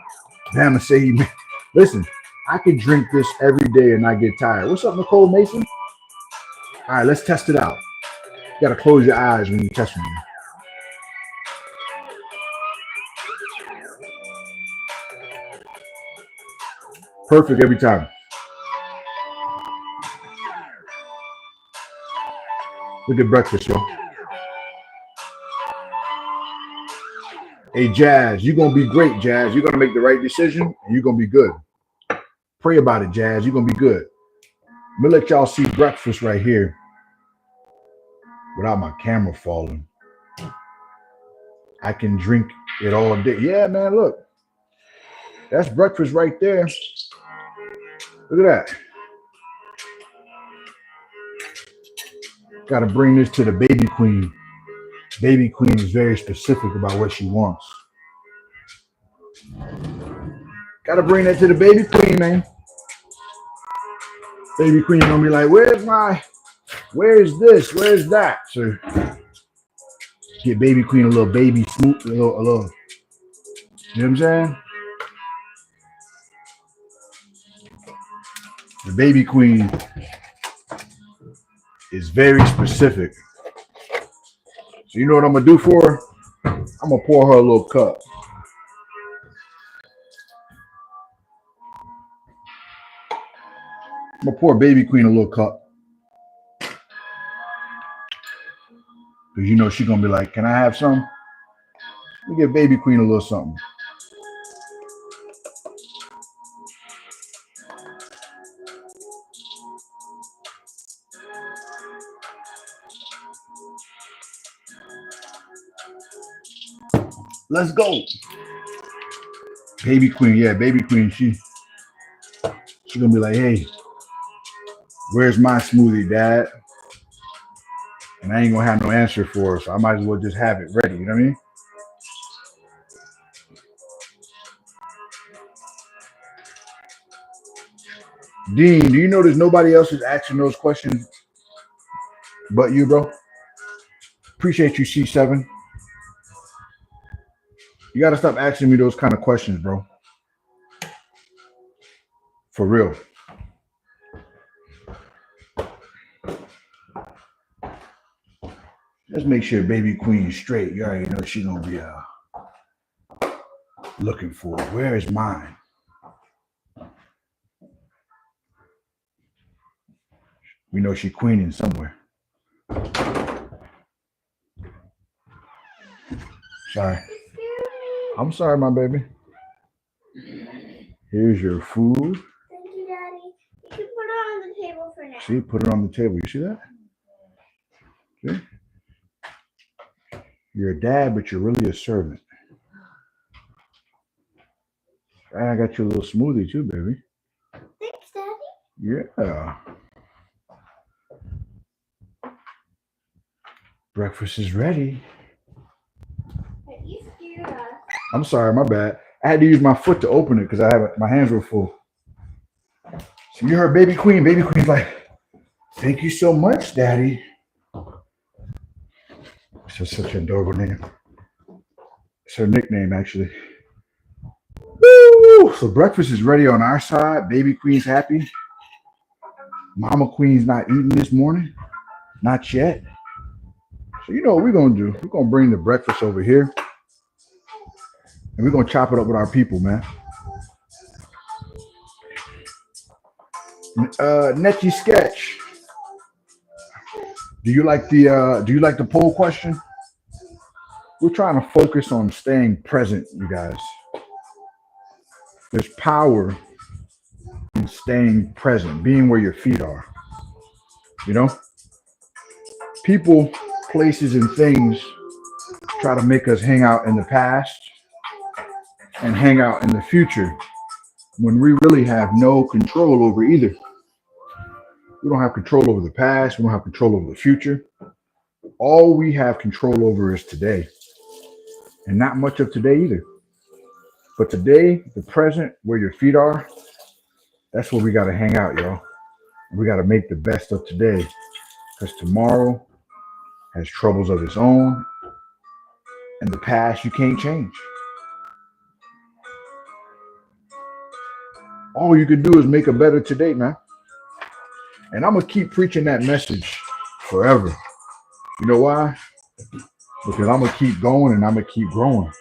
Bama say he made. Listen, I could drink this every day and not get tired. What's up, Nicole Mason? All right, let's test it out. You gotta close your eyes when you test it. Perfect every time. Look at breakfast, yo. Hey, Jazz, you're gonna be great, Jazz. You're gonna make the right decision, and you're gonna be good. Pray about it, Jazz. You're gonna be good. Let me let y'all see breakfast right here without my camera falling. I can drink it all day. Yeah, man, look. That's breakfast right there. Look at that. Got to bring this to the baby queen. Baby queen is very specific about what she wants. Got to bring that to the baby queen, man. Baby queen gonna be like, where's this? Where's that? So get baby queen a little baby smoot, a little. You know what I'm saying? The baby queen is very specific. So you know what I'm gonna do for her? I'm gonna pour her a little cup. I'm gonna pour baby queen a little cup. Because you know she's gonna be like, can I have some? Let me give baby queen a little something. Let's go. Baby queen, yeah, baby queen, she's gonna be like, hey, where's my smoothie, Dad? And I ain't gonna have no answer for her, so I might as well just have it ready, you know what I mean? Dean, do you notice nobody else is asking those questions but you, bro? Appreciate you, C7. You gotta stop asking me those kind of questions, bro. For real. Let's make sure baby queen is straight. You already know she's gonna be looking for it. Where is mine? We know she's queening somewhere. Sorry. I'm sorry, my baby. Here's your food. Thank you, Daddy. You can put it on the table for now. See, put it on the table. You see that? See? You're a dad, but you're really a servant. I got you a little smoothie too, baby. Thanks, Daddy. Yeah. Breakfast is ready. You scared us. I'm sorry, my bad. I had to use my foot to open it because my hands were full. So you heard baby queen. Baby queen's like, thank you so much, Daddy. It's such an adorable name. It's her nickname, actually. Woo! So breakfast is ready on our side. Baby queen's happy. Mama queen's not eating this morning. Not yet. So you know what we're going to do. We're going to bring the breakfast over here. And we're going to chop it up with our people, man. Netty Sketch. Do you like the poll question? We're trying to focus on staying present, you guys. There's power in staying present, being where your feet are. You know? People, places, and things try to make us hang out in the past and hang out in the future when we really have no control over either. We don't have control over the past. We don't have control over the future. All we have control over is today. And not much of today either. But today, the present, where your feet are, that's where we got to hang out, y'all. We got to make the best of today. Because tomorrow has troubles of its own. And the past you can't change. All you can do is make a better today, man. And I'm going to keep preaching that message forever. You know why? Because I'm going to keep going and I'm going to keep growing.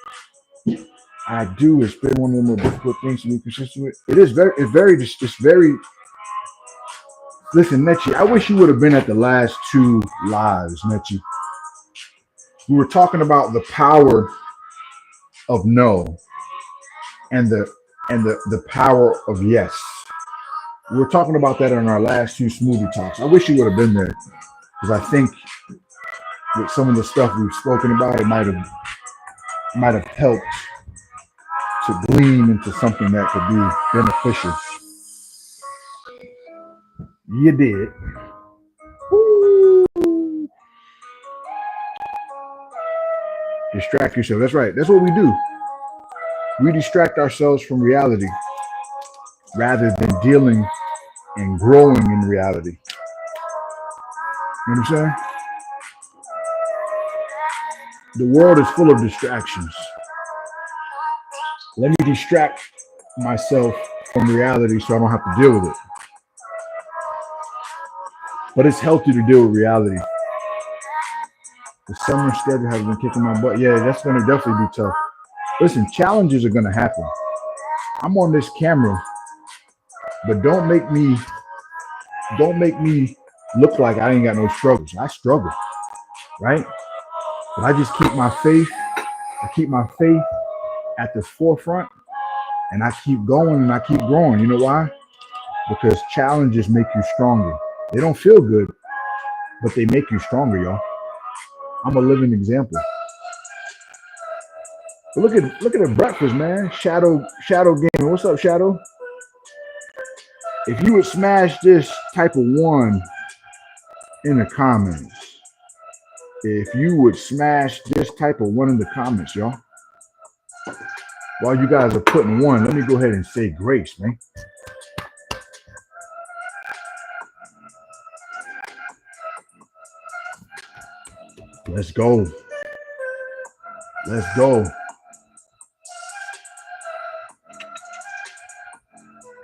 I do. It's been one of the more difficult things to be consistent with. It's very Listen, Nechi, I wish you would have been at the last two lives, Nechi. We were talking about the power of no and the power of yes. We were talking about that in our last two smoothie talks. I wish you would have been there because I think with some of the stuff we've spoken about, it might have helped to glean into something that could be beneficial. You did. Distract yourself. That's right. That's what we do. We distract ourselves from reality rather than dealing and growing in reality. You know what I'm saying? The world is full of distractions. Let me distract myself from reality so I don't have to deal with it. But it's healthy to deal with reality. The summer schedule has been kicking my butt. Yeah, that's going to definitely be tough. Listen, challenges are going to happen. I'm on this camera, but don't make me look like I ain't got no struggles. I struggle, right? But I just keep my faith. I keep my faith at the forefront, and I keep going and I keep growing. You know why? Because challenges make you stronger. They don't feel good, but they make you stronger, y'all. I'm a living example. But look at the breakfast, man. Shadow Gaming. What's up, Shadow? If you would smash this type of one in the comments, if you would smash this type of one in the comments, y'all. While you guys are putting one, let me go ahead and say grace, man. Let's go. Let's go.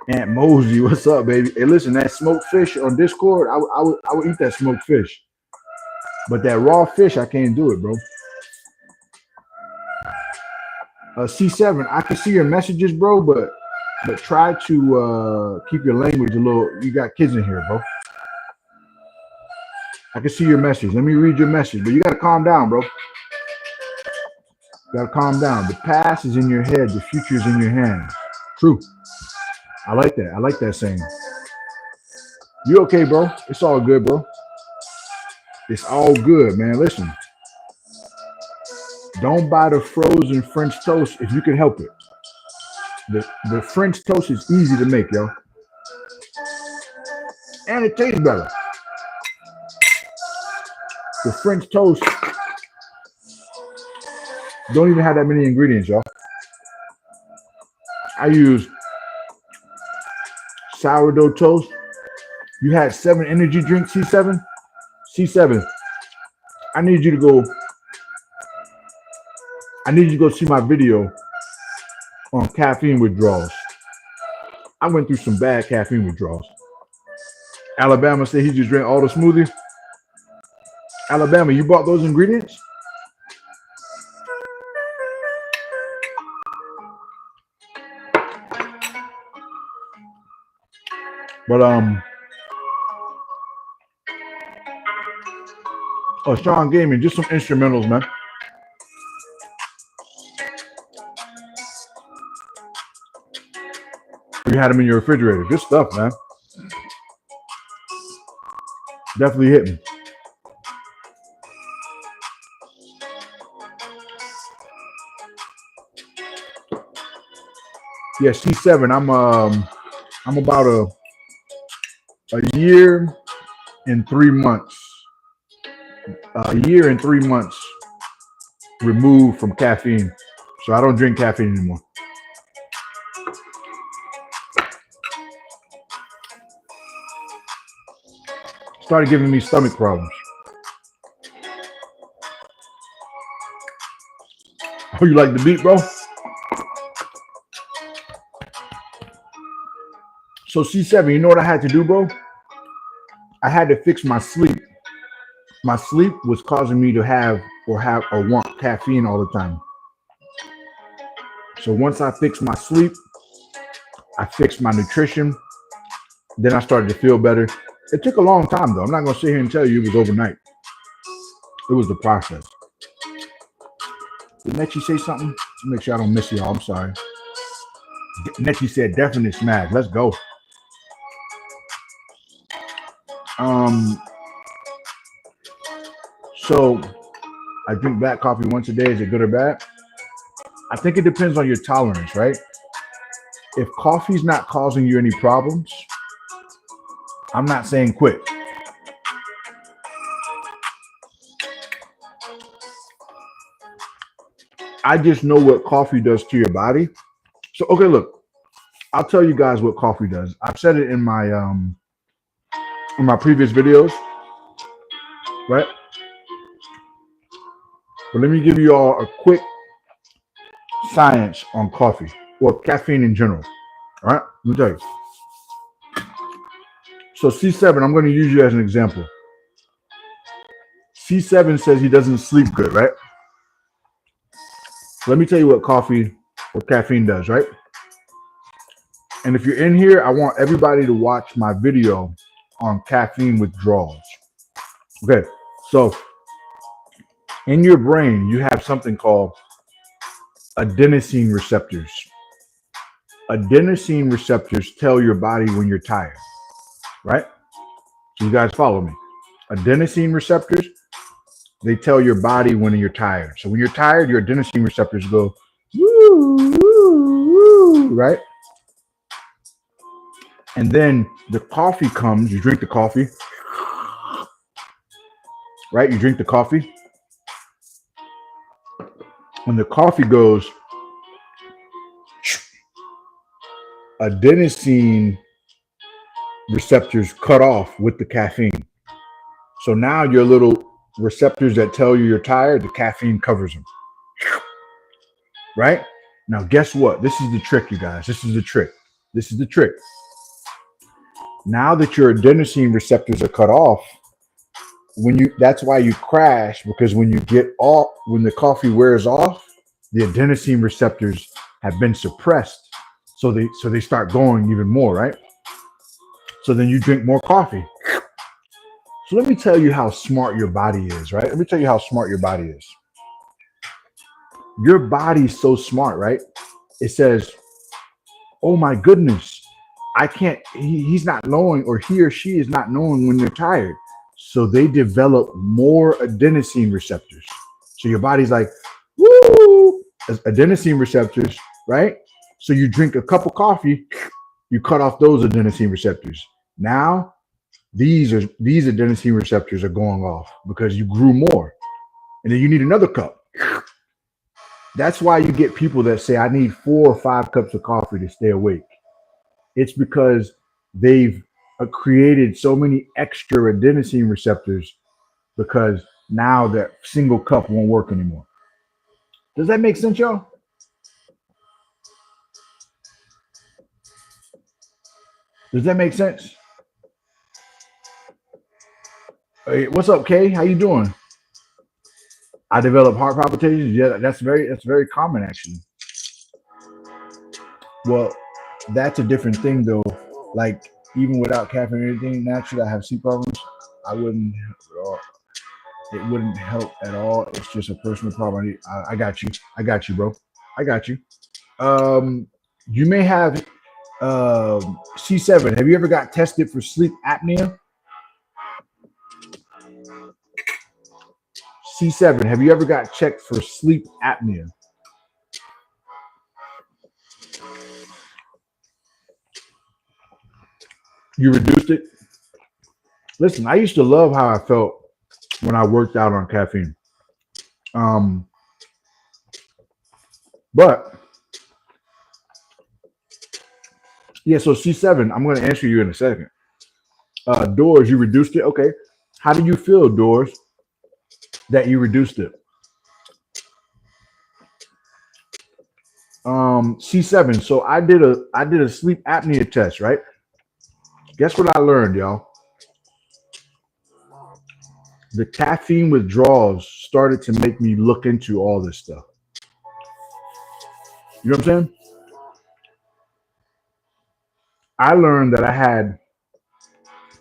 Aunt Mosey, what's up, baby? Hey, listen, that smoked fish on Discord, I would eat that smoked fish. But that raw fish, I can't do it, bro. C7, I can see your messages, bro, but try to keep your language a little. You got kids in here, bro. I can see your message. Let me read your message, but you got to calm down, bro. You got to calm down. The past is in your head. The future is in your hands. True. I like that. I like that saying. You okay, bro? It's all good, bro. It's all good, man. Listen. Don't buy the frozen French toast if you can help it. The French toast is easy to make, yo. And it tastes better. The French toast don't even have that many ingredients, y'all. I use sourdough toast. You had 7 energy drinks, C7? C7, I need you to go see my video on caffeine withdrawals. I went through some bad caffeine withdrawals. Alabama said he just drank all the smoothie. Alabama, you bought those ingredients? But Sean Gaming, just some instrumentals, man. You had them in your refrigerator. Good stuff, man. Definitely hit me. Yeah, C7. I'm about a year and 3 months. A year and 3 months removed from caffeine. So I don't drink caffeine anymore. Started giving me stomach problems. Oh, you like the beat, bro? So C7, you know what I had to do, bro? I had to fix my sleep. My sleep was causing me to have or want caffeine all the time. So once I fixed my sleep, I fixed my nutrition. Then I started to feel better. It took a long time though. I'm not gonna sit here and tell you it was overnight. It was the process. Did Netchie say something? Make sure I don't miss y'all. I'm sorry. Netchie said definite smack. Let's go. Um, so I drink black coffee once a day. Is it good or bad? I think it depends on your tolerance, right? If coffee's not causing you any problems, I'm not saying quit. I just know what coffee does to your body. So okay, look, I'll tell you guys what coffee does. I've said it in my previous videos, right? But let me give you all a quick science on coffee or caffeine in general. All right, let me tell you. So C7, I'm going to use you as an example. C7 says he doesn't sleep good, right? Let me tell you what coffee or caffeine does, right? And if you're in here, I want everybody to watch my video on caffeine withdrawals. Okay, so in your brain, you have something called adenosine receptors. Adenosine receptors tell your body when you're tired, right? So you guys follow me. Adenosine receptors, they tell your body when you're tired. So when you're tired, your adenosine receptors go, woo, woo, woo, right? And then the coffee comes, you drink the coffee, right? You drink the coffee. When the coffee goes, adenosine receptors cut off with the caffeine. So now your little receptors that tell you you're tired, the caffeine covers them. Right? Now, guess what? This is the trick, you guys. This is the trick. This is the trick. Now that your adenosine receptors are cut off, that's why you crash, because when the coffee wears off, the adenosine receptors have been suppressed. So they start going even more, right? So then you drink more coffee. So let me tell you how smart your body is, right? Let me tell you how smart your body is. Your body's so smart, right? It says, oh my goodness, he's not knowing, or he or she is not knowing when they're tired. So they develop more adenosine receptors. So your body's like, woo, adenosine receptors, right? So you drink a cup of coffee, you cut off those adenosine receptors. Now, these adenosine receptors are going off because you grew more. And then you need another cup. That's why you get people that say, I need 4 or 5 cups of coffee to stay awake. It's because they've created so many extra adenosine receptors because now that single cup won't work anymore. Does that make sense, y'all? Does that make sense? Hey, what's up, Kay? How you doing? I develop heart palpitations. Yeah, that's very common actually. Well, that's a different thing though. Like even without caffeine or anything, naturally I have sleep problems. I wouldn't help at all. It wouldn't help at all. It's just a personal problem. I got you. I got you, bro. I got you. You may have C7. Have you ever got tested for sleep apnea? C7. Have you ever got checked for sleep apnea? You reduced it? Listen, I used to love how I felt when I worked out on caffeine. But yeah, so C7, I'm going to answer you in a second. Doors, you reduced it. Okay. How do you feel, Doors, that you reduced it? C7. So I did a sleep apnea test, right? Guess what I learned, y'all? The caffeine withdrawals started to make me look into all this stuff. You know what I'm saying? I learned that I had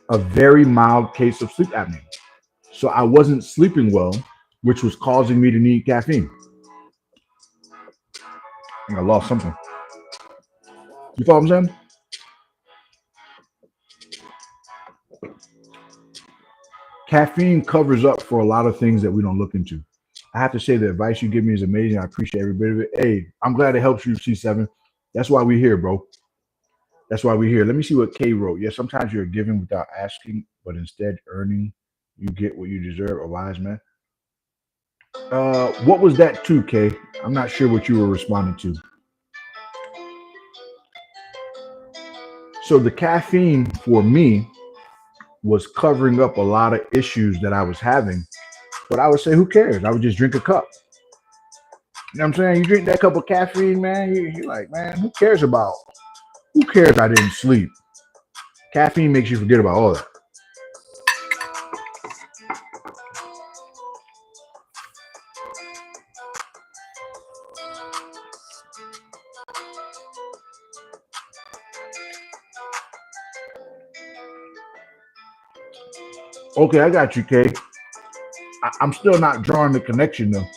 a very mild case of sleep apnea. So I wasn't sleeping well, which was causing me to need caffeine. I think I lost something. You follow what I'm saying? Caffeine covers up for a lot of things that we don't look into. I have to say the advice you give me is amazing. I appreciate every bit of it. Hey, I'm glad it helps you, C7. That's why we're here, bro. That's why we're here. Let me see what K wrote. Yeah, sometimes you're giving without asking, but instead earning, you get what you deserve. A wise man. What was that too, K? I'm not sure what you were responding to. So the caffeine for me was covering up a lot of issues that I was having. But I would say, who cares? I would just drink a cup. You know what I'm saying? You drink that cup of caffeine, man. You're like, man, who cares about? Who cares I didn't sleep? Caffeine makes you forget about all that. Okay, I got you, K. I'm still not drawing the connection though.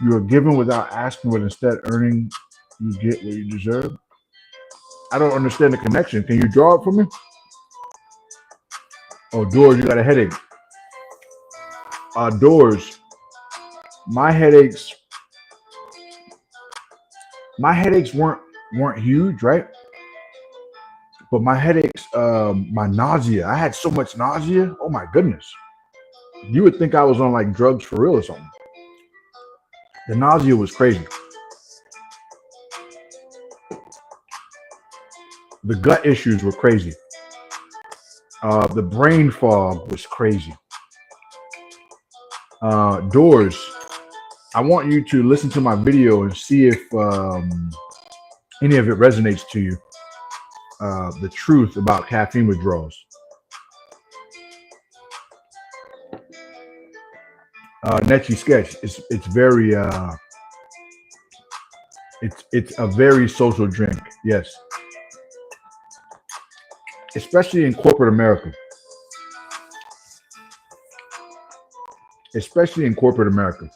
You are given without asking, but instead earning, you get what you deserve. I don't understand the connection. Can you draw it for me? Oh, Doors, you got a headache. Doors, my headaches, weren't huge, right? But my headaches, my nausea. I had so much nausea. Oh my goodness. You would think I was on like drugs for real or something. The nausea was crazy. The gut issues were crazy. The brain fog was crazy. Doors, I want you to listen to my video and see if any of it resonates to you. The truth about caffeine withdrawals. Netchy Sketch, it's very it's a very social drink. Yes, especially in corporate America. Especially in corporate America.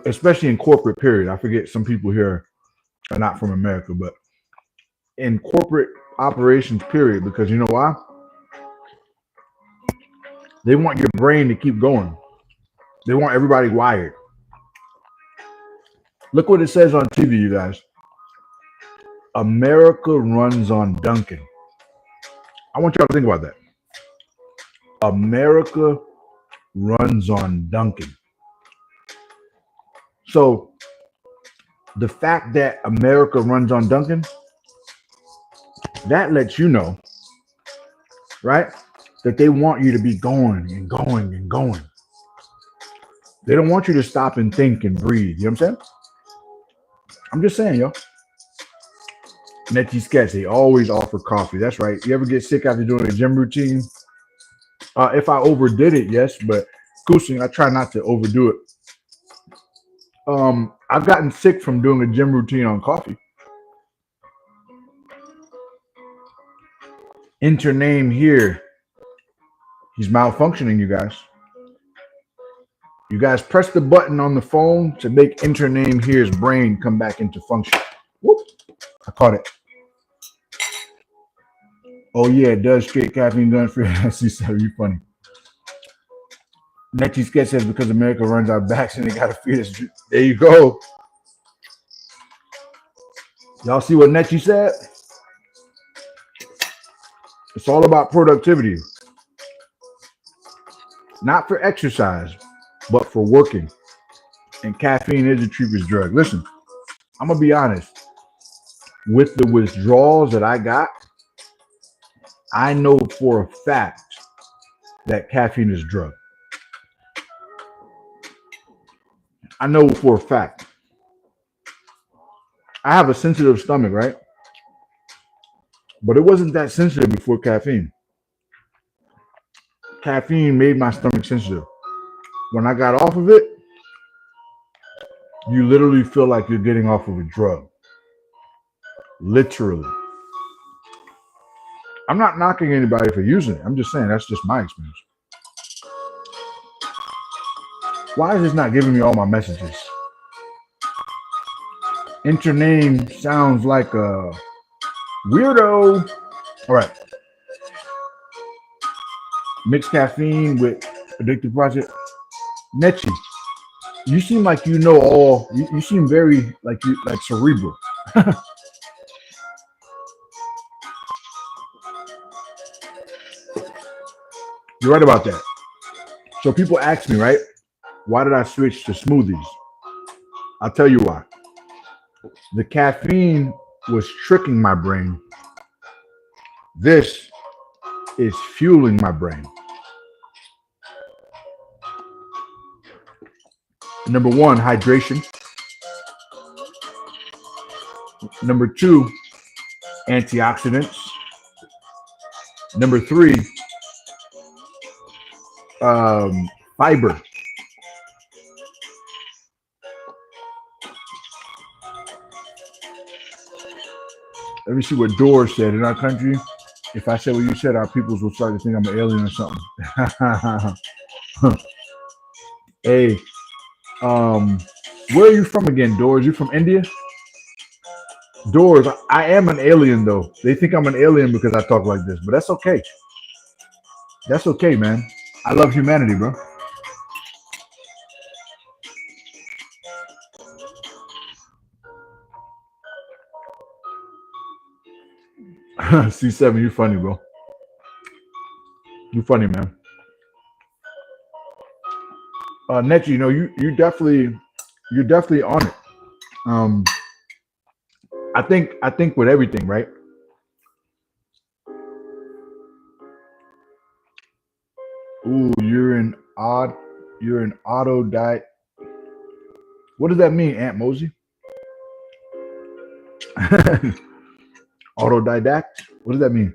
Especially in corporate period. I forget some people here are not from America, but in corporate operations period, because you know why? They want your brain to keep going. They want everybody wired. Look what it says on TV, you guys. America runs on Dunkin'. I want y'all to think about that. America runs on Dunkin'. So the fact that America runs on Dunkin', that lets you know, right, that they want you to be going and going and going. They don't want you to stop and think and breathe. You know what I'm saying? I'm just saying, yo. Netty Sketch, they always offer coffee. That's right. You ever get sick after doing a gym routine? If I overdid it, yes, but Kusing, I try not to overdo it. I've gotten sick from doing a gym routine on coffee. Enter name here. He's malfunctioning, you guys. You guys press the button on the phone to make enter name here's brain come back into function. Whoop. I caught it. Oh yeah, it does straight caffeine gun free. You funny. Netty Sketch says because America runs our backs and they gotta feed us. There you go. Y'all see what Netty said? It's all about productivity. Not for exercise, but for working. And caffeine is the cheapest drug. Listen, I'm gonna be honest. With the withdrawals that I got, I know for a fact that caffeine is a drug. I know for a fact. I have a sensitive stomach, right? But it wasn't that sensitive before caffeine. Caffeine made my stomach sensitive. When I got off of it, you literally feel like you're getting off of a drug. Literally. I'm not knocking anybody for using it. I'm just saying that's just my experience. Why is this not giving me all my messages? Enter name sounds like a weirdo. All right. Mixed caffeine with addictive project. Nechi, you seem like you know all. You seem very like cerebral. You're right about that. So people ask me, right? Why did I switch to smoothies? I'll tell you why. The caffeine was tricking my brain. This is fueling my brain. Number one, hydration. Number two, antioxidants. Number three, fiber. Let me see what Doors said. In our country, if I said what you said, our peoples will start to think I'm an alien or something. Hey, where are you from again, Doors? You from India? Doors, I am an alien though. They think I'm an alien because I talk like this, but that's okay. That's okay, man. I love humanity, bro. C7, you funny, bro. You funny, man. Nechi, you know, you're definitely on it. Um, I think with everything, right? Ooh, you're an autodidact. What does that mean, Aunt Mosey? Autodidact? What does that mean?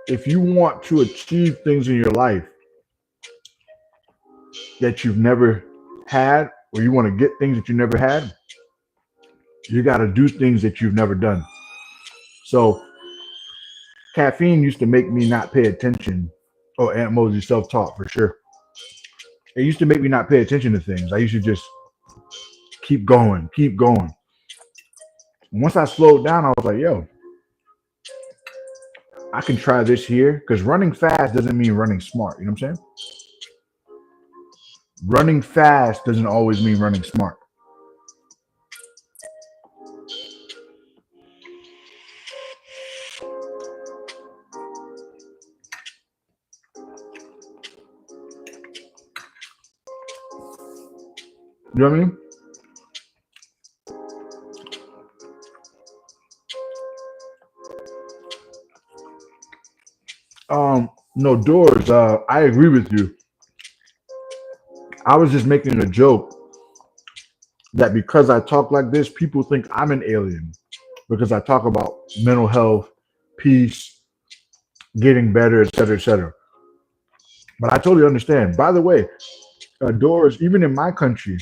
If you want to achieve things in your life that you've never had, or you want to get things that you never had, you got to do things that you've never done. So caffeine used to make me not pay attention. Oh, Aunt Mosey self-taught for sure. It used to make me not pay attention to things. I used to just keep going, keep going. Once I slowed down, I was like, yo, I can try this here. Because running fast doesn't mean running smart. You know what I'm saying? Running fast doesn't always mean running smart. You know what I mean? No, Doors, I agree with you. I was just making a joke that because I talk like this, people think I'm an alien because I talk about mental health, peace, getting better, et cetera, et cetera. But I totally understand. By the way, Doors, even in my country,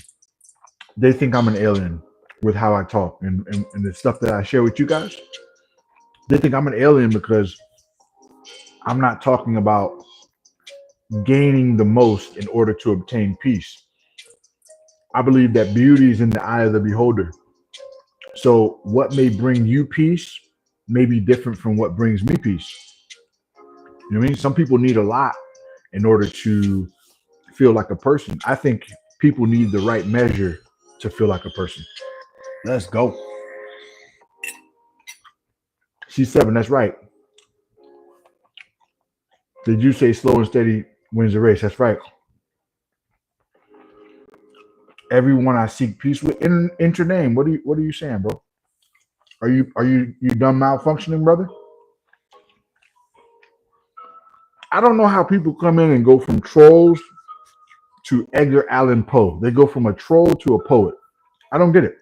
they think I'm an alien with how I talk and the stuff that I share with you guys. They think I'm an alien because I'm not talking about gaining the most in order to obtain peace. I believe that beauty is in the eye of the beholder. So what may bring you peace may be different from what brings me peace. You know what I mean? Some people need a lot in order to feel like a person. I think people need the right measure to feel like a person. Let's go. C7, that's right. Did you say slow and steady wins the race? That's right. Everyone I seek peace with. Enter name. What are you saying, bro? Are you done malfunctioning, brother? I don't know how people come in and go from trolls to Edgar Allan Poe. They go from a troll to a poet. I don't get it.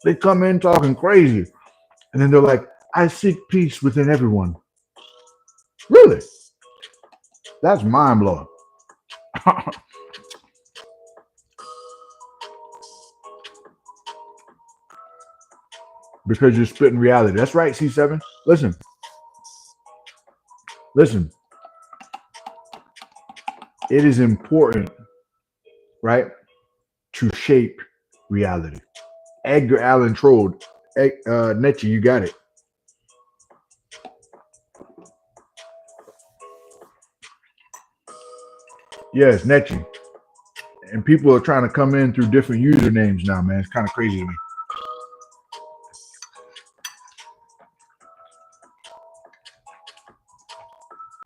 They come in talking crazy, and then they're like, I seek peace within everyone. Really? That's mind blowing. Because you're spitting reality. That's right, C7. Listen. It is important, right, to shape reality. Edgar Allan Troll, Nettie, you got it. Yes, Nettie. And people are trying to come in through different usernames now, man. It's kind of crazy to me.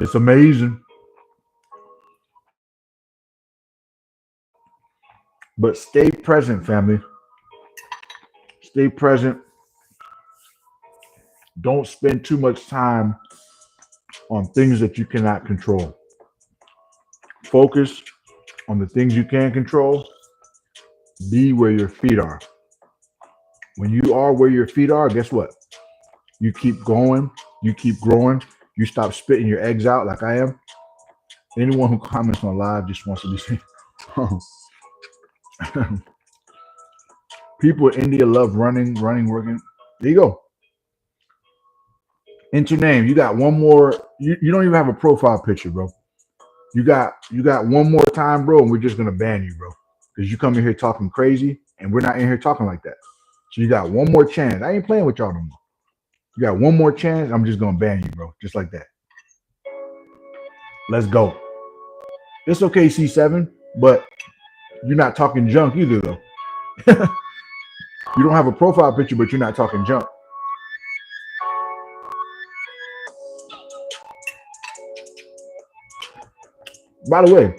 It's amazing. But stay present, family. Stay present. Don't spend too much time on things that you cannot control. Focus on the things you can control. Be where your feet are. When you are where your feet are, guess what? You keep going. You keep growing. You stop spitting your eggs out like I am. Anyone who comments on live just wants to be seen. People in India love running, working. There you go. Enter name. You got one more. You don't even have a profile picture, bro. You got one more time, bro, and we're just gonna ban you, bro. Because you come in here talking crazy, and we're not in here talking like that. So you got one more chance. I ain't playing with y'all no more. You got one more chance. I'm just gonna ban you, bro. Just like that. Let's go. It's okay, C7, but you're not talking junk either, though. You don't have a profile picture, but you're not talking junk. By the way,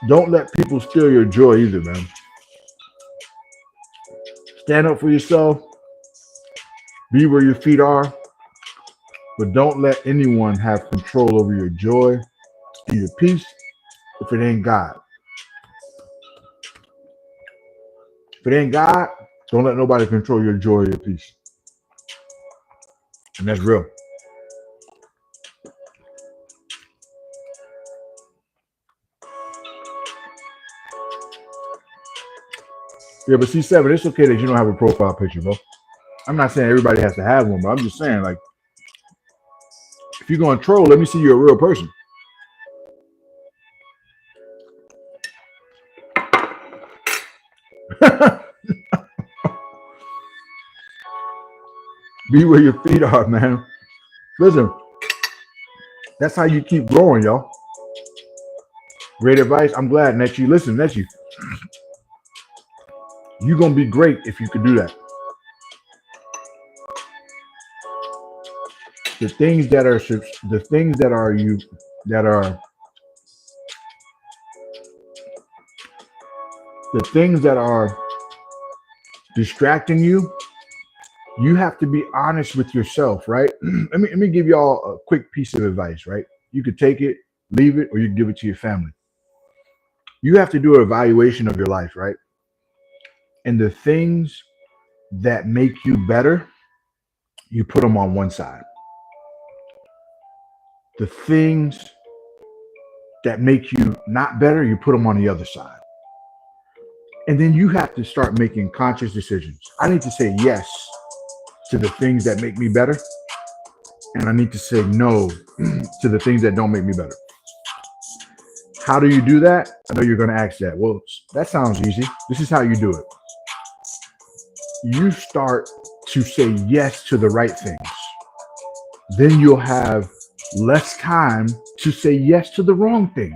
don't let people steal your joy either, man. Stand up for yourself. Be where your feet are. But don't let anyone have control over your joy and your peace if it ain't God. If it ain't God, don't let nobody control your joy or your peace. And that's real. Yeah, but C7, it's okay that you don't have a profile picture, bro. I'm not saying everybody has to have one, but I'm just saying, like, if you're going to troll, let me see you're a real person. Be where your feet are, man. Listen, that's how you keep growing, y'all. Great advice. I'm glad that you listen. That's you. You're gonna be great if you could do that. The things that are distracting you, you have to be honest with yourself, right? let me give y'all a quick piece of advice, right? You could take it, leave it, or you can give it to your family. You have to do an evaluation of your life, right? And the things that make you better, you put them on one side. The things that make you not better, you put them on the other side. And then you have to start making conscious decisions. I need to say yes to the things that make me better, and I need to say no to the things that don't make me better. How do you do that? I know you're going to ask that. Well, that sounds easy. This is how you do it. You start to say yes to the right things. Then you'll have less time to say yes to the wrong things.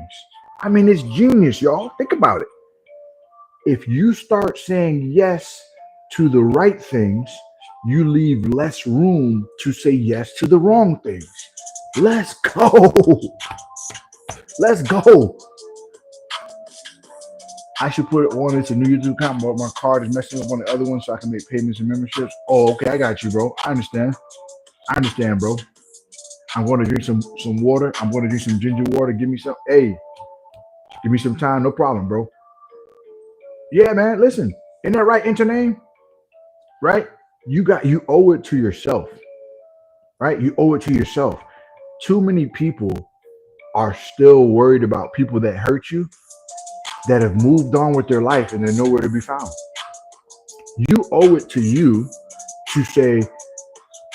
I mean, it's genius, y'all. Think about it. If you start saying yes to the right things, you leave less room to say yes to the wrong things. Let's go. Let's go. I should put it on. It's a new YouTube account, but my card is messing up on the other one so I can make payments and memberships. Oh, okay. I got you, bro. I understand, bro. I'm going to drink some water. I'm going to drink some ginger water. Give me some. Hey, give me some time. No problem, bro. Yeah, man. Listen, isn't that right? Enter name, right? You owe it to yourself. right? You owe it to yourself. Too many people are still worried about people that hurt you that have moved on with their life and they're nowhere to be found. You owe it to you to say,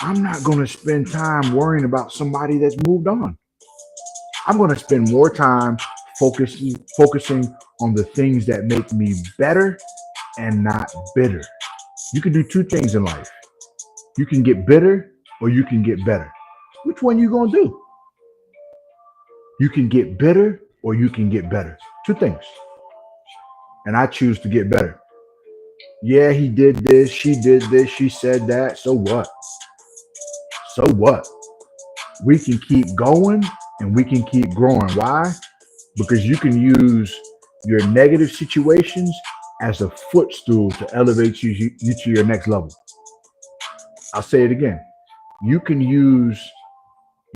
I'm not going to spend time worrying about somebody that's moved on. I'm going to spend more time focusing on the things that make me better and not bitter. You can do two things in life. You can get bitter or you can get better. Which one you going to do? You can get bitter or you can get better. Two things. And I choose to get better. Yeah, he did this, she said that. So what? So what? We can keep going and we can keep growing. Why? Because you can use your negative situations as a footstool to elevate you to your next level. I'll say it again. You can use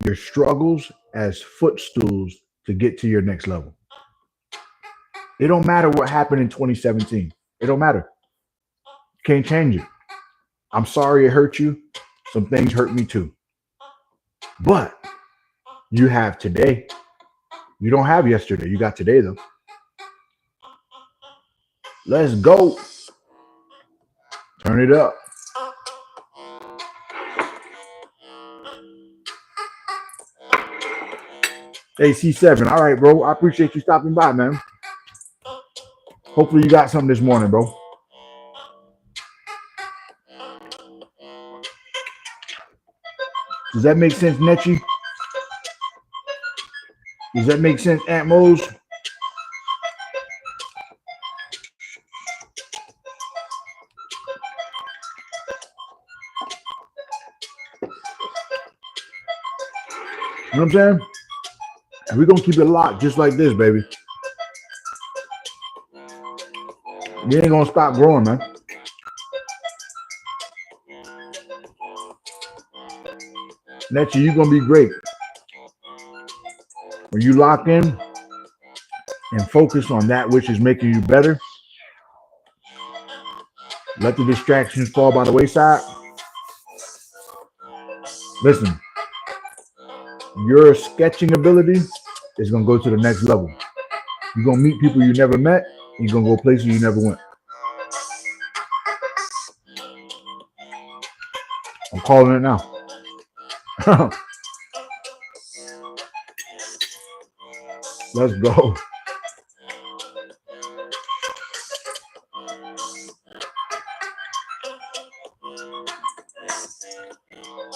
your struggles as footstools to get to your next level. It don't matter what happened in 2017. It don't matter. Can't change it. I'm sorry it hurt you. Some things hurt me too. But you have today. You don't have yesterday. You got today though. Let's go. Turn it up. Hey, C7. All right, bro. I appreciate you stopping by, man. Hopefully you got something this morning, bro. Does that make sense, Netchi? Does that make sense, Aunt Mose? You know what I'm saying? We're going to keep it locked just like this, baby. We ain't going to stop growing, man. Netchi, you're going to be great. When you lock in and focus on that which is making you better, let the distractions fall by the wayside. Listen, your sketching ability is going to go to the next level. You're going to meet people you never met. You're going to go places you never went. I'm calling it now. Let's go.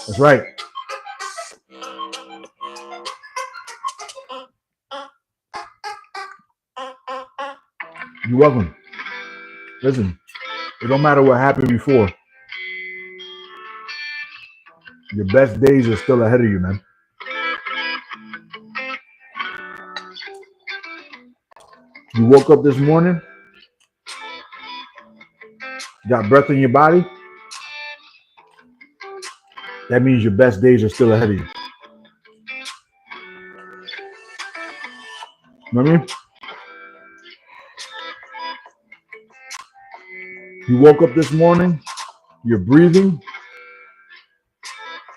That's right. You're welcome. Listen, it don't matter what happened before. Your best days are still ahead of you, man. You woke up this morning, got breath in your body. That means your best days are still ahead of you. You know what I mean? You woke up this morning, you're breathing,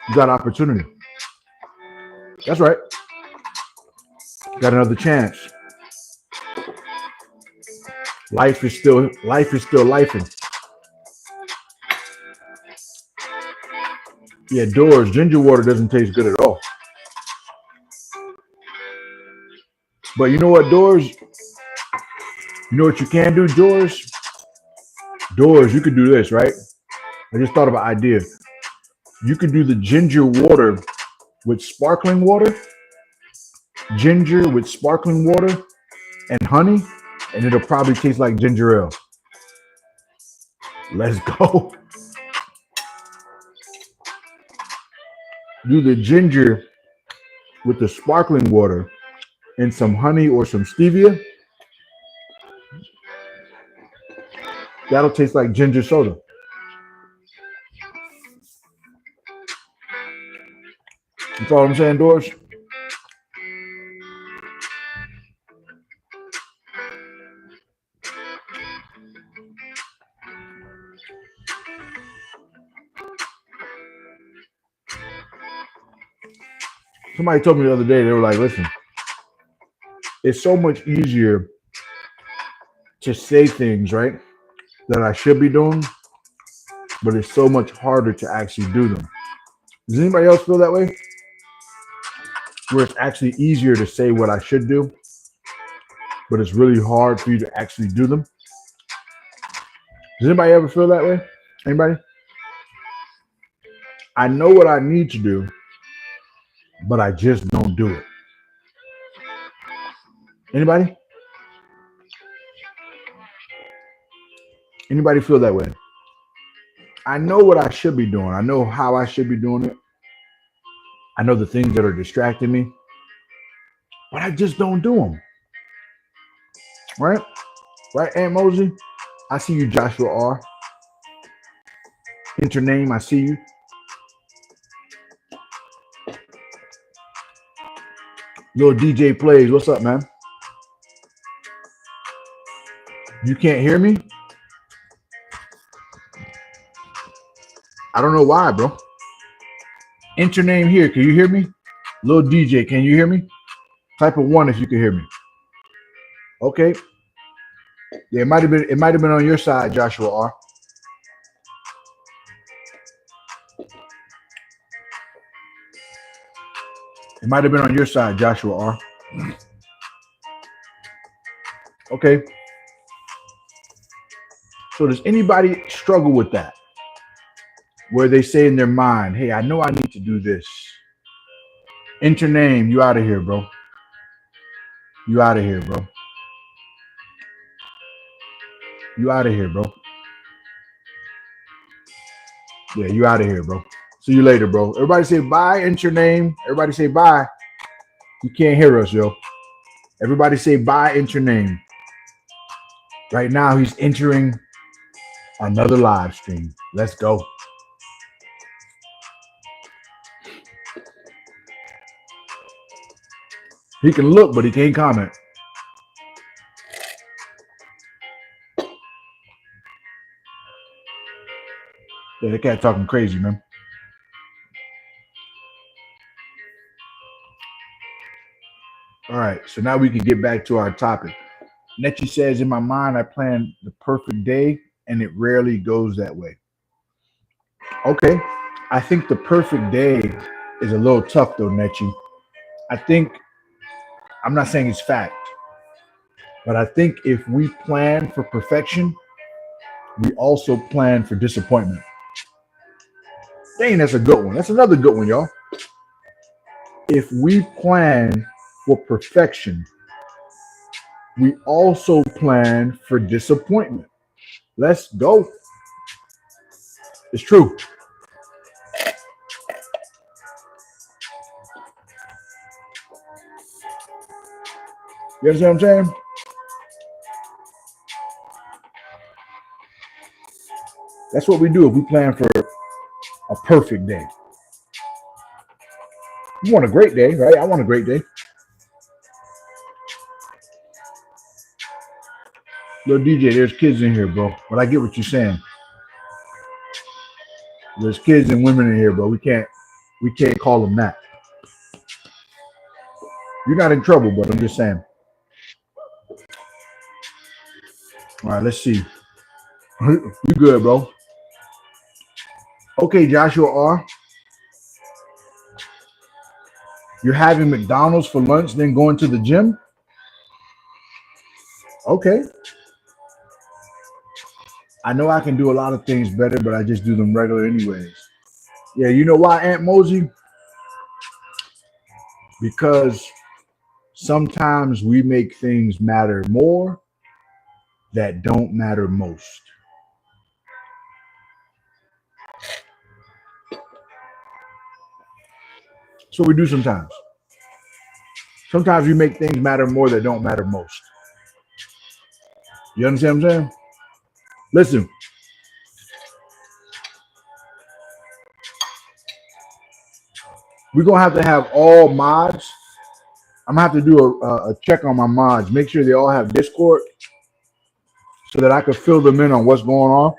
you got opportunity. That's right. Got another chance. Life is still lifing. Yeah, Doors, ginger water doesn't taste good at all. But you know what, Doors? You know what you can do, Doors? Doors, you could do this, right? I just thought of an idea. You could do the ginger water with sparkling water, ginger with sparkling water and honey, and it'll probably taste like ginger ale. Let's go. Do the ginger with the sparkling water and some honey or some stevia. That'll taste like ginger soda. You follow what I'm saying, Doris? Somebody told me the other day, they were like, listen, it's so much easier to say things, right, that I should be doing, but it's so much harder to actually do them. Does anybody else feel that way? Where it's actually easier to say what I should do, but it's really hard for you to actually do them. Does anybody ever feel that way? Anybody? I know what I need to do, but I just don't do it. Anybody? Anybody feel that way? I know what I should be doing. I know how I should be doing it. I know the things that are distracting me, but I just don't do them. Right? Right, Aunt Mosey? I see you, Joshua R. Enter name, I see you. Little DJ Plays, what's up, man? You can't hear me? I don't know why, bro. Enter name here, can you hear me? Little DJ, can you hear me? Type of 1 if you can hear me. Okay. Yeah, it might have been on your side, Joshua R. It might have been on your side, Joshua R. Okay. So does anybody struggle with that? Where they say in their mind, hey, I know I need to do this. Enter name, you out of here, bro. You out of here, bro. You out of here, bro. Yeah, you out of here, bro. See you later, bro. Everybody say bye, enter name. Everybody say bye. You can't hear us, yo. Everybody say bye, enter name. Right now, he's entering another live stream. Let's go. He can look, but he can't comment. Yeah, the cat talking crazy, man. All right, so now we can get back to our topic. Netchi says, in my mind, I plan the perfect day, and it rarely goes that way. Okay, I think the perfect day is a little tough, though, Netchi. I'm not saying it's fact, but I think if we plan for perfection, we also plan for disappointment. Dang, that's a good one. That's another good one, y'all. If we plan for perfection, we also plan for disappointment. Let's go. It's true. You understand what I'm saying? That's what we do if we plan for a perfect day. You want a great day, right? I want a great day. Little DJ, there's kids in here, bro. But I get what you're saying. There's kids and women in here, bro. We can't call them that. You're not in trouble, but I'm just saying. All right, let's see. You good, bro? Okay, Joshua R. You're having McDonald's for lunch, then going to the gym? Okay. I know I can do a lot of things better, but I just do them regular anyways. Yeah, you know why, Aunt Mosey? Because sometimes we make things matter more that don't matter most. So we do sometimes. Sometimes we make things matter more that don't matter most. You understand what I'm saying? Listen. We're going to have all mods. I'm going to have to do a check on my mods. Make sure they all have Discord so that I can fill them in on what's going on.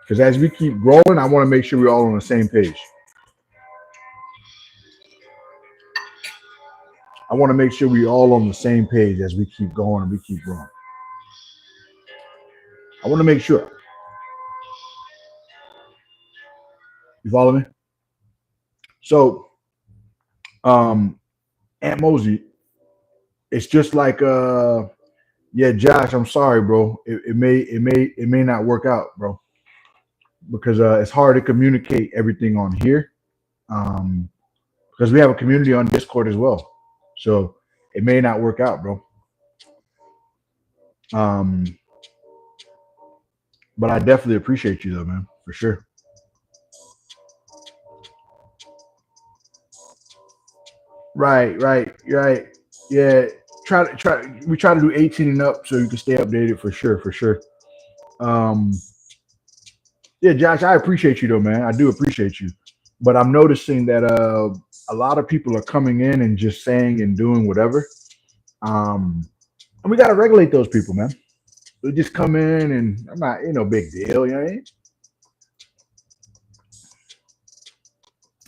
Because as we keep growing, I want to make sure we're all on the same page. I want to make sure we all on the same page as we keep going and we keep growing. I want to make sure. You follow me? So, Aunt Mosey, it's just like yeah, Josh, I'm sorry, bro. It may not work out, bro, because it's hard to communicate everything on here. Um, because we have a community on Discord as well. So it may not work out, bro. Um, but I definitely appreciate you though, man, for sure. Right. Yeah. We try to do 18 and up so you can stay updated for sure, for sure. Um, yeah, Josh, I appreciate you though, man. I do appreciate you. But I'm noticing that a lot of people are coming in and just saying and doing whatever. Um, and we gotta regulate those people, man. They just come in and I'm not, no big deal, you know what I mean?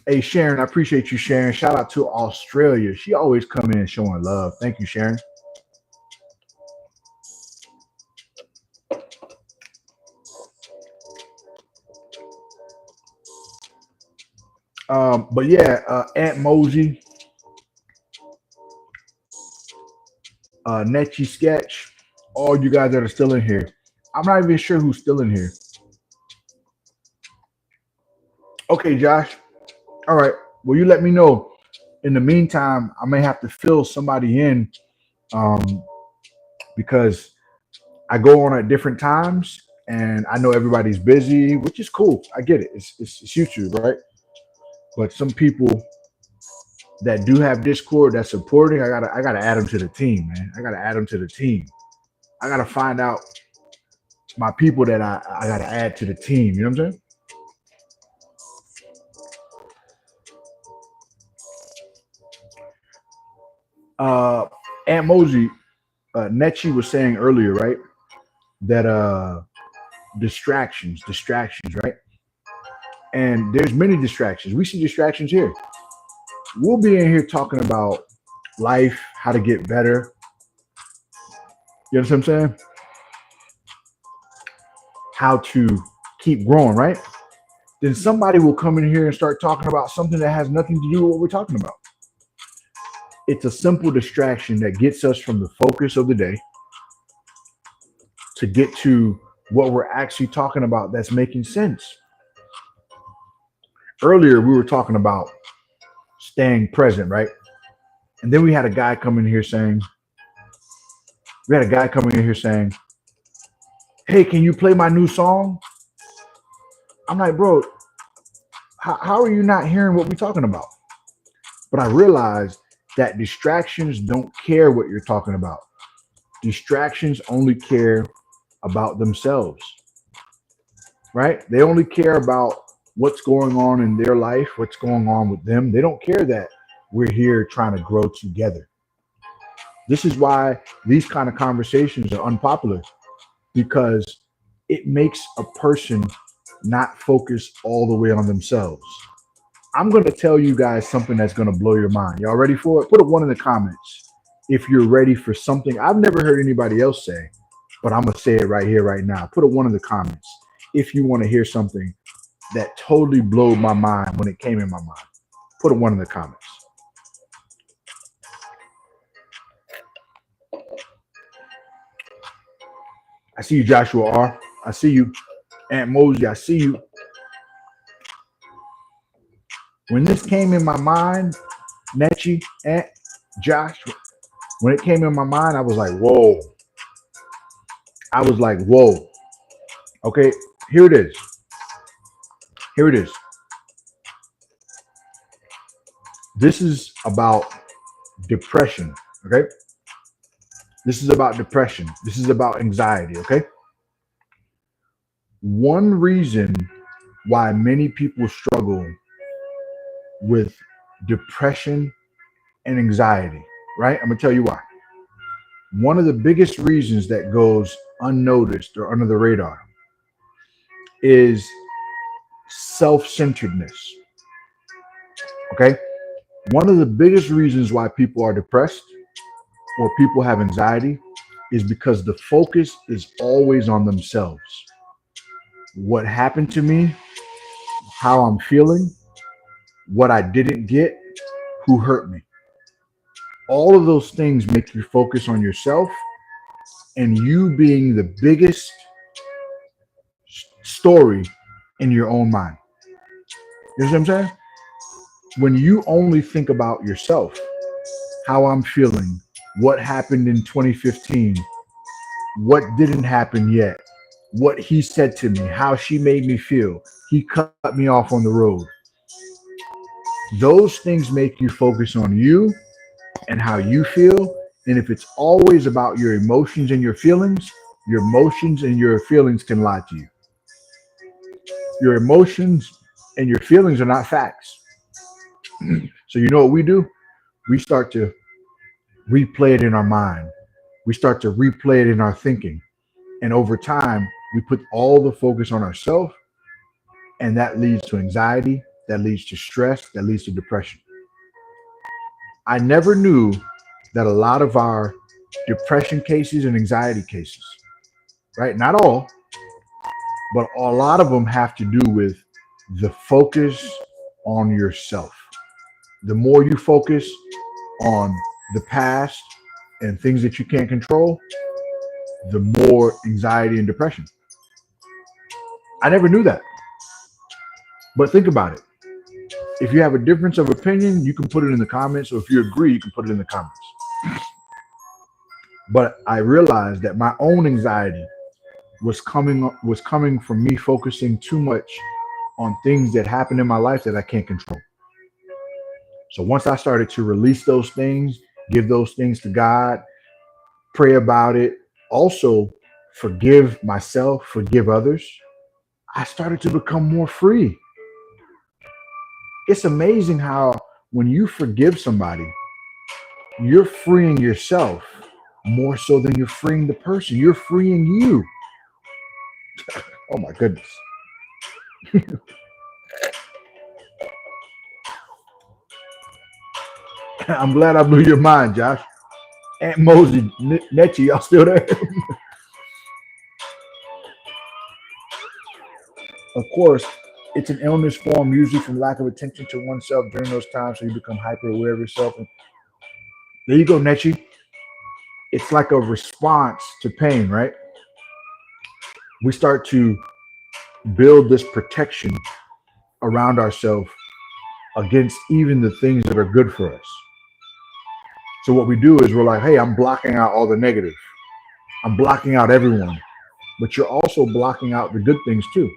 Hey Sharon, I appreciate you, Sharon. Shout out to Australia. She always come in showing love. Thank you, Sharon. But yeah, Aunt Mosey, Netchy Sketch, all you guys that are still in here. I'm not even sure who's still in here. Okay, Josh. All right. Well, you let me know. In the meantime, I may have to fill somebody in um, because I go on at different times and I know everybody's busy, which is cool. I get it. It's YouTube, right? But some people that do have Discord that's supporting, I gotta add them to the team, man. I gotta add them to the team. I gotta find out my people that I gotta add to the team. You know what I'm saying? Uh, Aunt Mosey, Netchi was saying earlier, right? That distractions, right? And there's many distractions. We see distractions here. We'll be in here talking about life, how to get better. You know what I'm saying? How to keep growing, right? Then somebody will come in here and start talking about something that has nothing to do with what we're talking about. It's a simple distraction that gets us from the focus of the day to get to what we're actually talking about that's making sense. Earlier, we were talking about staying present, right? And then we had a guy come in here saying, hey, can you play my new song? I'm like, bro, how are you not hearing what we're talking about? But I realized that distractions don't care what you're talking about. Distractions only care about themselves, right? They only care about what's going on in their life, what's going on with them. They don't care that we're here trying to grow together. This is why these kind of conversations are unpopular, because it makes a person not focus all the way on themselves. I'm going to tell you guys something that's going to blow your mind. Y'all ready for it? Put a one in the comments if you're ready for something I've never heard anybody else say, but I'm going to say it right here, right now. Put a one in the comments if you want to hear something that totally blew my mind when it came in my mind. Put a one in the comments. I see you, Joshua R. I see you, Aunt Mosey. I see you. When this came in my mind, Netchi, Aunt, Josh, when it came in my mind, I was like, whoa. I was like, whoa. Okay, here it is. Here it is. This is about depression, okay? This is about depression. This is about anxiety, okay? One reason why many people struggle with depression and anxiety, right? I'm gonna tell you why. One of the biggest reasons that goes unnoticed or under the radar is self-centeredness. Okay? One of the biggest reasons why people are depressed or people have anxiety is because the focus is always on themselves. What happened to me, how I'm feeling, what I didn't get, who hurt me. All of those things make you focus on yourself and you being the biggest story in your own mind. You know what I'm saying? When you only think about yourself, how I'm feeling, what happened in 2015, what didn't happen yet, what he said to me, how she made me feel, he cut me off on the road. Those things make you focus on you and how you feel. And if it's always about your emotions and your feelings can lie to you. Your emotions and your feelings are not facts. So you know what we do? We start to replay it in our mind. We start to replay it in our thinking. And over time, we put all the focus on ourselves, and that leads to anxiety, that leads to stress, that leads to depression. I never knew that a lot of our depression cases and anxiety cases, right? Not all, but a lot of them have to do with the focus on yourself. The more you focus on the past and things that you can't control, the more anxiety and depression. I never knew that. But think about it. If you have a difference of opinion, you can put it in the comments, or if you agree, you can put it in the comments. But I realized that my own anxiety was coming from me focusing too much on things that happen in my life that I can't control. So once I started to release those things, give those things to God, pray about it, also forgive myself, forgive others, I started to become more free. It's amazing how when you forgive somebody, you're freeing yourself more so than you're freeing the person. You're freeing you. Oh my goodness. I'm glad I blew your mind, Josh. Aunt Mosey, Netchie, y'all still there? Of course, it's an illness form usually from lack of attention to oneself during those times, so you become hyper aware of yourself. And there you go, Netchie. It's like a response to pain, right? We start to build this protection around ourselves against even the things that are good for us. So what we do is we're like, hey, I'm blocking out all the negative. I'm blocking out everyone. But you're also blocking out the good things too.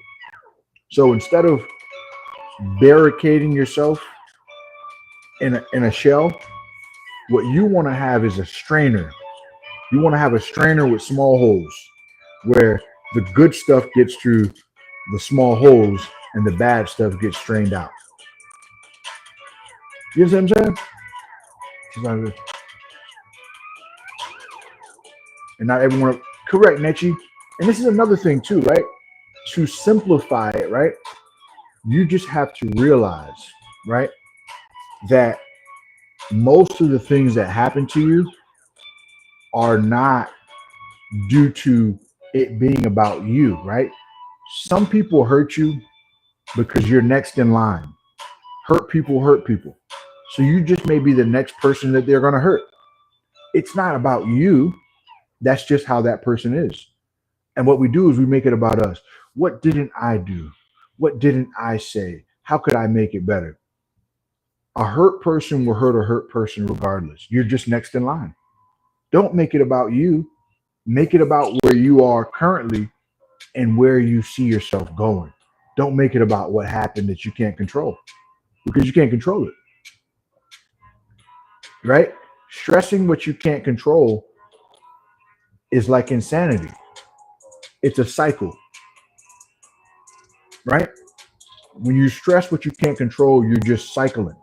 So instead of barricading yourself in a shell, what you want to have is a strainer. You want to have a strainer with small holes where the good stuff gets through the small holes and the bad stuff gets strained out. You know what I'm saying? And not everyone, correct, Nechi. And this is another thing too, right? To simplify it, right? You just have to realize, right, that most of the things that happen to you are not due to it being about you, right? Some people hurt you because you're next in line. Hurt people hurt people. So you just may be the next person that they're going to hurt. It's not about you. That's just how that person is. And what we do is we make it about us. What didn't I do? What didn't I say? How could I make it better? A hurt person will hurt a hurt person regardless. You're just next in line. Don't make it about you. Make it about where you are currently and where you see yourself going. Don't make it about what happened that you can't control, because you can't control it, right? Stressing what you can't control is like insanity. It's a cycle, right? When you stress what you can't control, you're just cycling.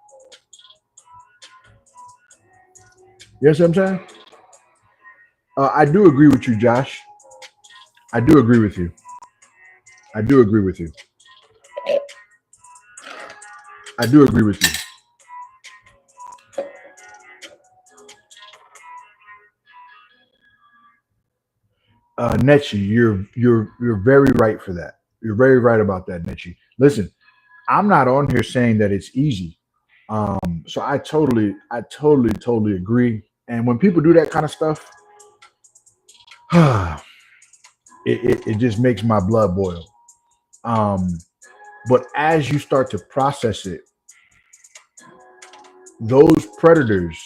You know what I'm saying? I do agree with you, Josh. I do agree with you. I do agree with you. I do agree with you. Nechi, you're very right for that. You're very right about that, Nechi. Listen, I'm not on here saying that it's easy. So I totally agree. And when people do that kind of stuff, it just makes my blood boil. Um, but as you start to process it, those predators,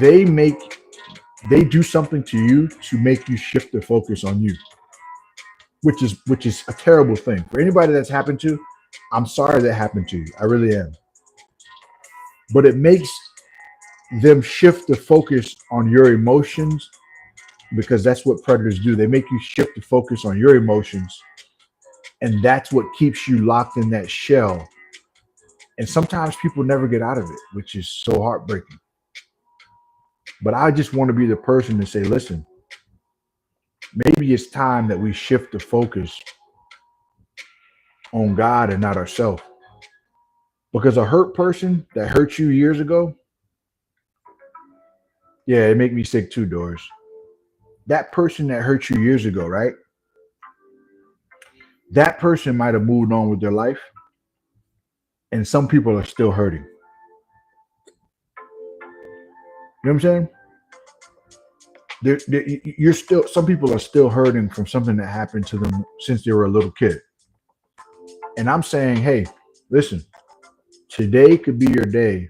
they make they do something to you to make you shift the focus on you, which is a terrible thing for anybody that's happened to. I'm sorry that happened to you. I really am. But it makes them shift the focus on your emotions because that's what predators do. They make you shift the focus on your emotions, and that's what keeps you locked in that shell. And sometimes people never get out of it, which is so heartbreaking. But I just want to be the person to say, listen, maybe it's time that we shift the focus on God and not ourselves. Because a hurt person that hurt you years ago, yeah, it make me sick too, Doris. That person that hurt you years ago, right? That person might have moved on with their life, and some people are still hurting. You know what I'm saying? You're still. Some people are still hurting from something that happened to them since they were a little kid. And I'm saying, hey, listen, today could be your day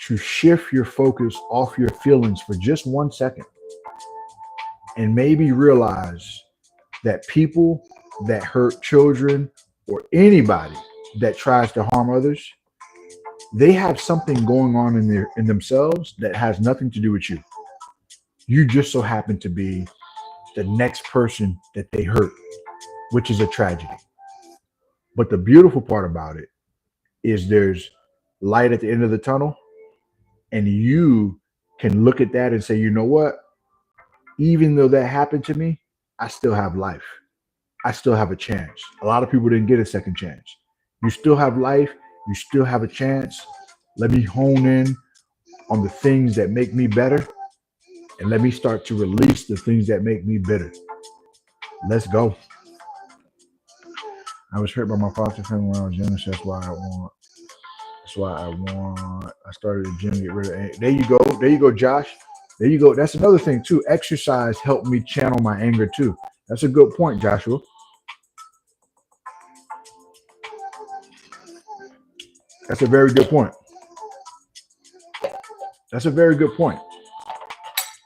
to shift your focus off your feelings for just 1 second and maybe realize that people that hurt children or anybody that tries to harm others, they have something going on in themselves that has nothing to do with you. You just so happen to be the next person that they hurt, which is a tragedy. But the beautiful part about it is there's light at the end of the tunnel, and you can look at that and say, you know what? Even though that happened to me, I still have life. I still have a chance. A lot of people didn't get a second chance. You still have life. You still have a chance. Let me hone in on the things that make me better, and let me start to release the things that make me bitter. Let's go. I was hurt by my foster family when I was young, so that's why I want. That's why I want. I started a gym to get rid of. There you go. There you go, Josh. There you go. That's another thing too. Exercise helped me channel my anger too. That's a good point, Joshua. That's a very good point. That's a very good point.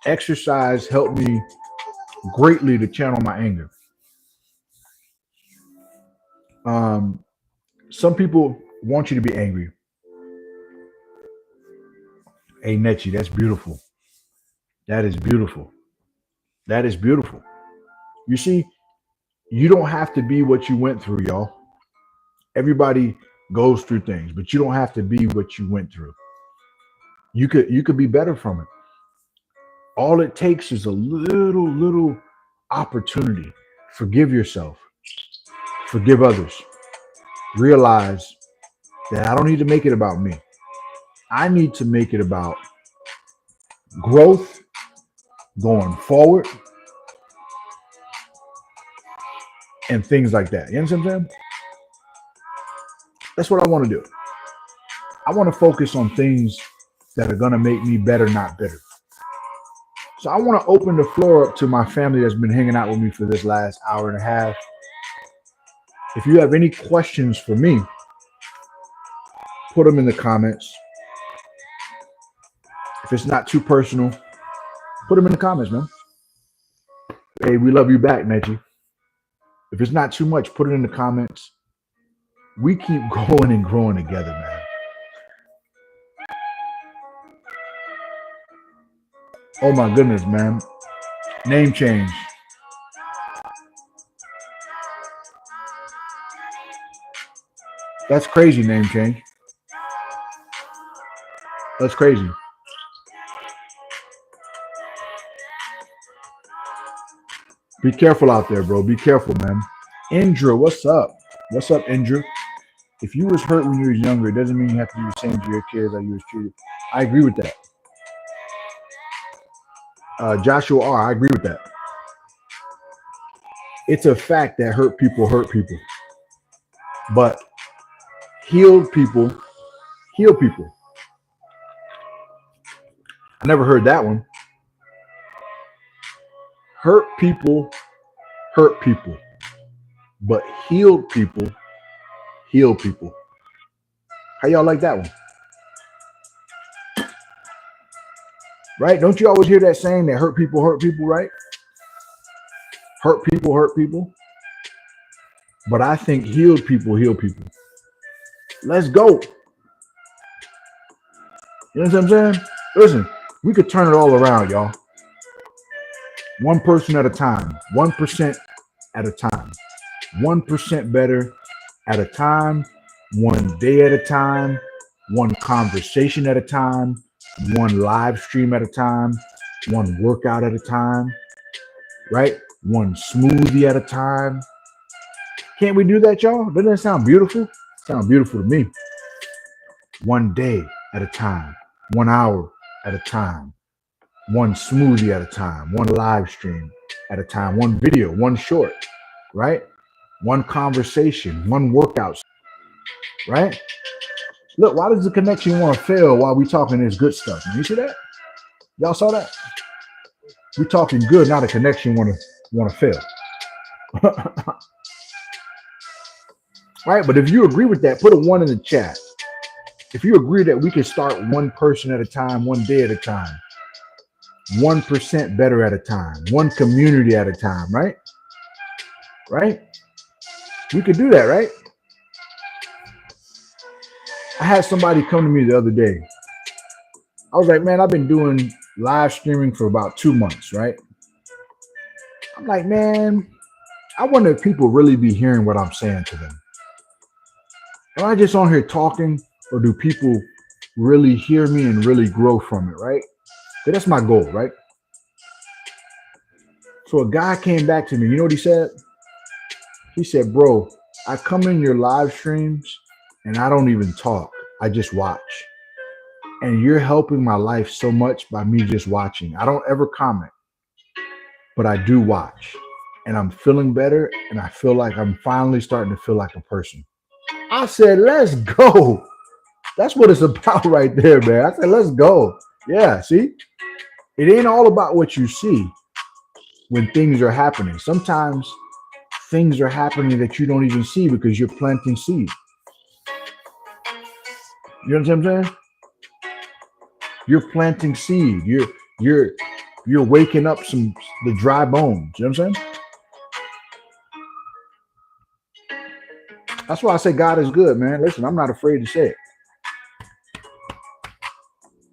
Exercise helped me greatly to channel my anger. Um, some people want you to be angry. Hey, Nechi, that's beautiful. That is beautiful. That is beautiful. You see, you don't have to be what you went through, y'all. Everybody goes through things, but you don't have to be what you went through. You could be better from it. All it takes is a little opportunity. Forgive yourself. Forgive others. Realize that I don't need to make it about me. I need to make it about growth going forward and things like that. You understand what I'm saying? That's what I want to do. I want to focus on things that are going to make me better, not bitter. So I want to open the floor up to my family that's been hanging out with me for this last hour and a half. If you have any questions for me, put them in the comments. If it's not too personal, put them in the comments, man. Hey, we love you back, Neji. If it's not too much, put it in the comments. We keep going and growing together, man. Oh my goodness, man. Name change. That's crazy, name change. That's crazy. Be careful out there, bro. Be careful, man. Indra, what's up? What's up, Indra? If you was hurt when you was younger, it doesn't mean you have to do the same to your kids like you was treated. I agree with that. Joshua R. I agree with that. It's a fact that hurt people, but healed people heal people. I never heard that one. Hurt people hurt people, but healed people heal people. How y'all like that one? Right? Don't you always hear that saying that hurt people, right? Hurt people. But I think healed people heal people. Let's go. You know what I'm saying? Listen, we could turn it all around, y'all. One person at a time, 1% at a time, 1% better at a time, one day at a time, one conversation at a time, one live stream at a time, one workout at a time, right? One smoothie at a time. Can't we do that, y'all? Doesn't that sound beautiful? Sound beautiful to me. One day at a time, 1 hour at a time, one smoothie at a time, one live stream at a time, one video, one short, right? One conversation, one workout, right? Look, why does the connection want to fail while we talking this good stuff? You see that? Y'all saw that? We talking good, not a connection want to fail. Right? But if you agree with that, put a 1 in the chat. If you agree that we can start one person at a time, one day at a time, 1% better at a time, one community at a time, right? Right? We could do that, right? I had somebody come to me the other day. I was like, man, I've been doing live streaming for about 2 months, right? I'm like, man, I wonder if people really be hearing what I'm saying to them. Am I just on here talking, or do people really hear me and really grow from it, right? So that's my goal, right? So a guy came back to me. You know what he said? He said, bro, I come in your live streams and I don't even talk. I just watch. And you're helping my life so much by me just watching. I don't ever comment, but I do watch. And I'm feeling better. And I feel like I'm finally starting to feel like a person. I said, let's go. That's what it's about right there, man. I said, let's go. Yeah, see? It ain't all about what you see when things are happening. Sometimes things are happening that you don't even see because you're planting seed. You know what I'm saying? You're planting seed. You're waking up the dry bones. You know what I'm saying? That's why I say God is good, man. Listen, I'm not afraid to say it.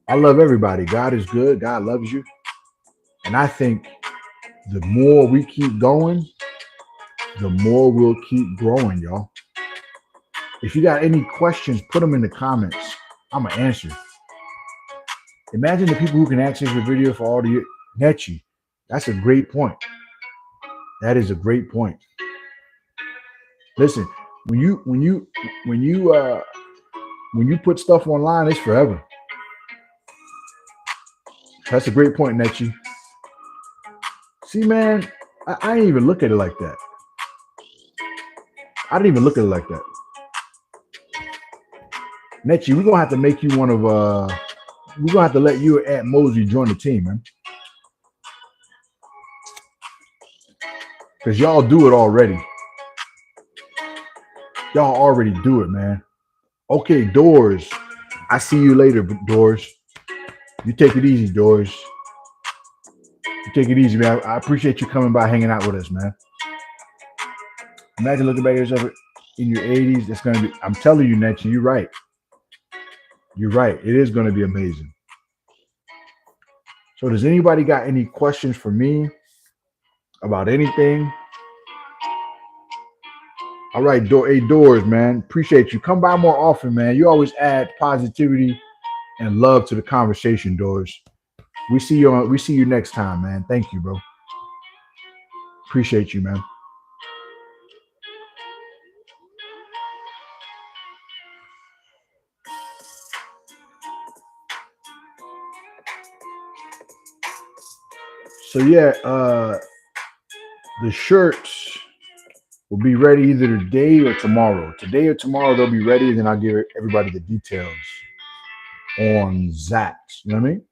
I love everybody. God is good. God loves you. And I think the more we keep going, the more we'll keep growing, y'all. If you got any questions, put them in the comments. I'm going to answer. Imagine the people who can access your video for all the Netchi. That's a great point. That is a great point. Listen, when you put stuff online, it's forever. That's a great point, Netchi. See, man, I didn't even look at it like that. I didn't even look at it like that. Netchi, we're gonna have to make you one of we're gonna have to let you and Aunt Mosey join the team, man. Because y'all do it already. Y'all already do it, man. Okay, Doors. I see you later, Doors. You take it easy, Doors. You take it easy, man. I appreciate you coming by, hanging out with us, man. Imagine looking back at yourself in your 80s. It's gonna be. I'm telling you, Netchi, you're right. You're right. It is gonna be amazing. So, does anybody got any questions for me about anything? All right, Doors, man. Appreciate you. Come by more often, man. You always add positivity and love to the conversation, Doors. We see you next time, man. Thank you, bro. Appreciate you, man. So yeah, the shirts will be ready either today or tomorrow. Today or tomorrow they'll be ready, and then I'll give everybody the details on that. You know what I mean?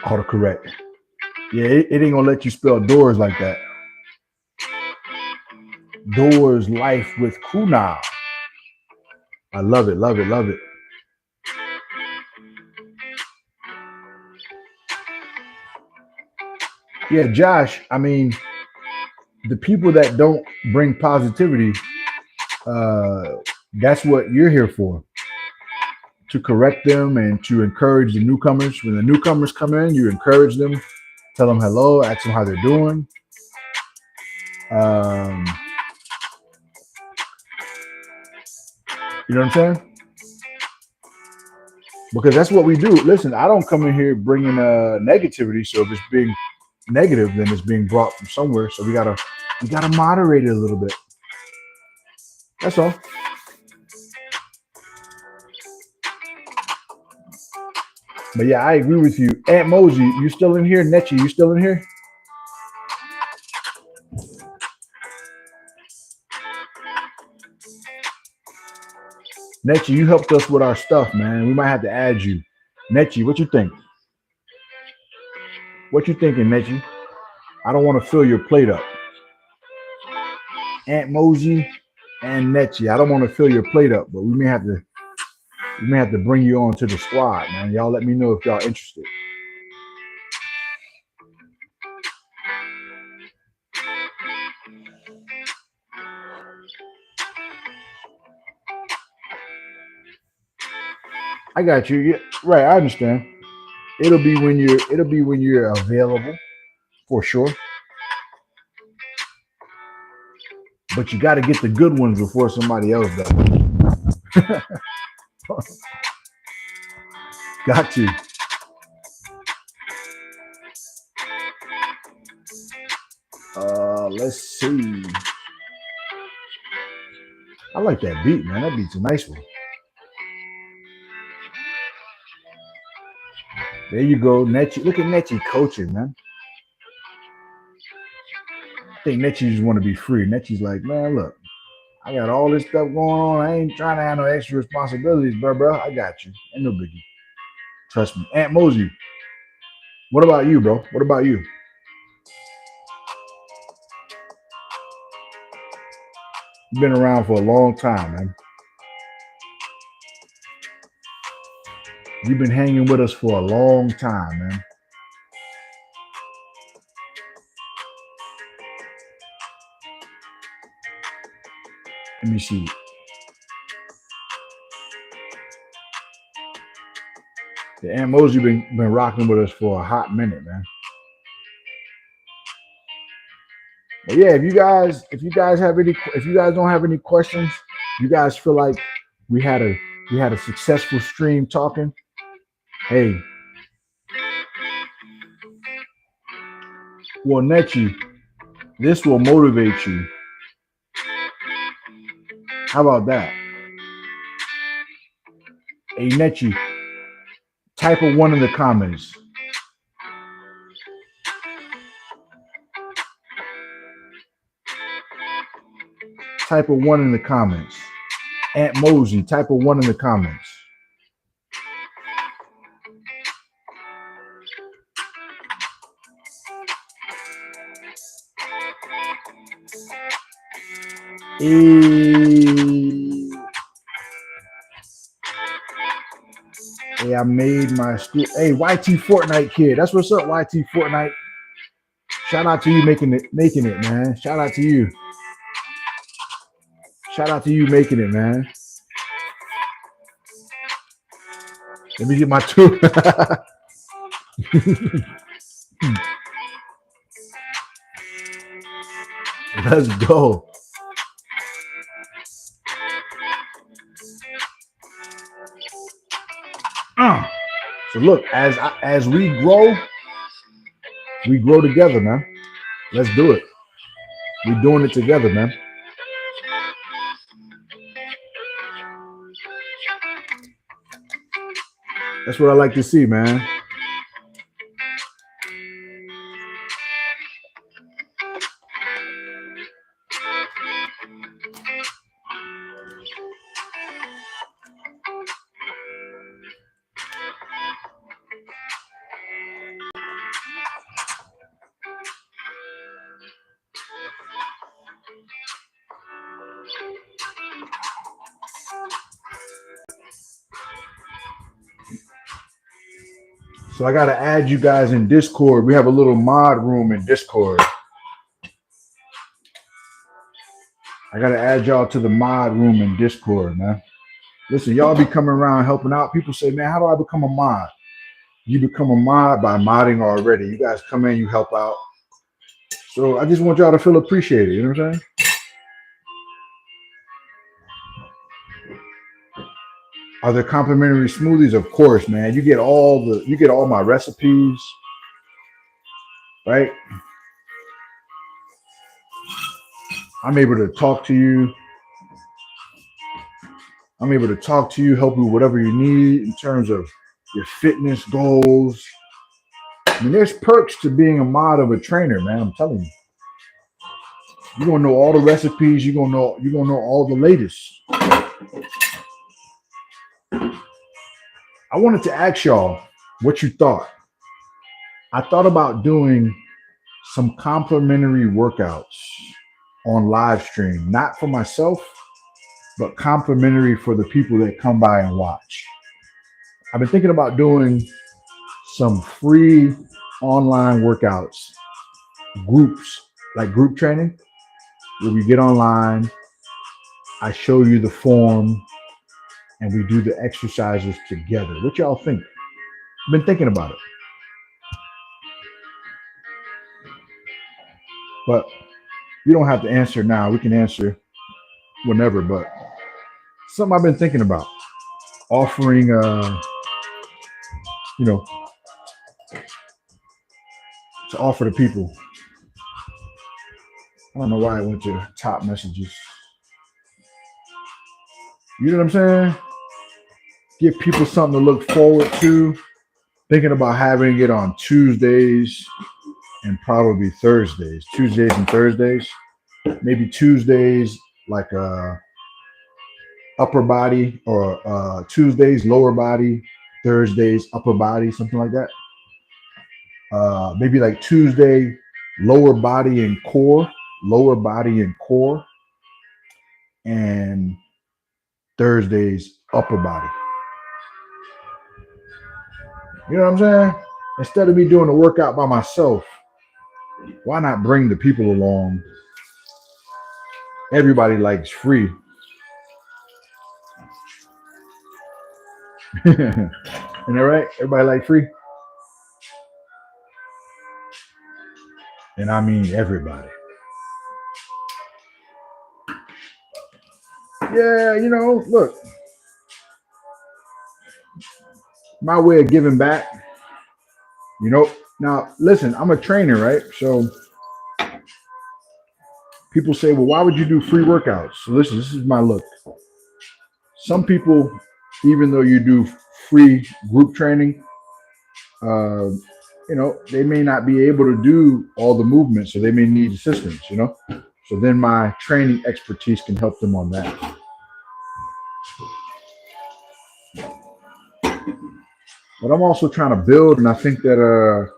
Autocorrect. Yeah, it ain't gonna let you spell doors like that. Doors life with Kunal. I love it, love it, love it. Yeah, Josh, I mean, the people that don't bring positivity, uh, that's what you're here for. To correct them and to encourage the newcomers. When the newcomers come in, you encourage them, tell them hello, ask them how they're doing. Um, you know what I'm saying? Because that's what we do. Listen, I don't come in here bringing negativity. So if it's being negative, then it's being brought from somewhere. So we gotta moderate it a little bit. That's all. But yeah, I agree with you. Aunt Mosey, you still in here? Netchi, you still in here? Netchi, you helped us with our stuff, man. We might have to add you. Netchi, what you think? What you thinking, Netchi? I don't want to fill your plate up. Aunt Mosey and Netchi, I don't want to fill your plate up, but we may have to bring you on to the squad, man. Y'all let me know if y'all interested. I got you. Yeah, right, I understand. It'll be when you're available for sure. But you got to get the good ones before somebody else does. Got to. Let's see. I like that beat, man. That beat's a nice one. There you go, Netchi. Look at Netchi coaching, man. I think Netchi just want to be free. Netchi's like, man, look, I got all this stuff going on. I ain't trying to have no extra responsibilities, bro. I got you. Ain't no biggie. Trust me. Aunt Mosey, what about you, bro? What about you? You've been around for a long time, man. You've been hanging with us for a long time, man. Let me see. The Aunt Mosey been rocking with us for a hot minute, man. But yeah, if you guys don't have any questions, you guys feel like we had a we had a successful stream talking. Hey, well, Netchi, this will motivate you. How about that? Hey, Netchi, type a one in the comments. Type a one in the comments. Aunt Mosey, type a one in the comments. Hey, I made my school. Hey, YT Fortnite kid. That's what's up, YT Fortnite. Shout out to you making it, man. Shout out to you. Shout out to you making it, man. Let me get my two. Let's go. So look, as we grow together, man. Let's do it. We're doing it together, man. That's what I like to see, man. So I got to add you guys in Discord. We have a little mod room in Discord. I got to add y'all to the mod room in Discord, man. Listen, y'all be coming around helping out. People say, man, how do I become a mod? You become a mod by modding already. You guys come in, you help out. So I just want y'all to feel appreciated. You know what I'm saying? Are there complimentary smoothies? Of course, man. You get all my recipes, right? I'm able to talk to you. I'm able to talk to you, help you with whatever you need in terms of your fitness goals. I mean, there's perks to being a mod of a trainer, man. I'm telling you. You're gonna know all the recipes, you're gonna know all the latest. I wanted to ask y'all what you thought. I thought about doing some complimentary workouts on live stream, not for myself, but complimentary for the people that come by and watch. I've been thinking about doing some free online workouts, groups, like group training, where we get online, I show you the form, and we do the exercises together. What y'all think? I've been thinking about it. But you don't have to answer now. We can answer whenever, but something I've been thinking about. Offering, to offer to people. I don't know why I went to top messages. You know what I'm saying? Give people something to look forward to. Thinking about having it on Tuesdays and probably Thursdays. Tuesdays and Thursdays. Maybe Tuesdays like upper body, or Tuesdays lower body, Thursdays upper body, something like that. Maybe like Tuesday lower body and core, and Thursdays upper body. You know what I'm saying? Instead of me doing the workout by myself, why not bring the people along? Everybody likes free. Isn't that right? Everybody like free? And I mean everybody. Yeah, look, my way of giving back, now listen, I'm a trainer, right? So people say, well, why would you do free workouts? So listen, this is my look. Some people, even though you do free group training, they may not be able to do all the movements, so they may need assistance, So then my training expertise can help them on that. But I'm also trying to build, and I think that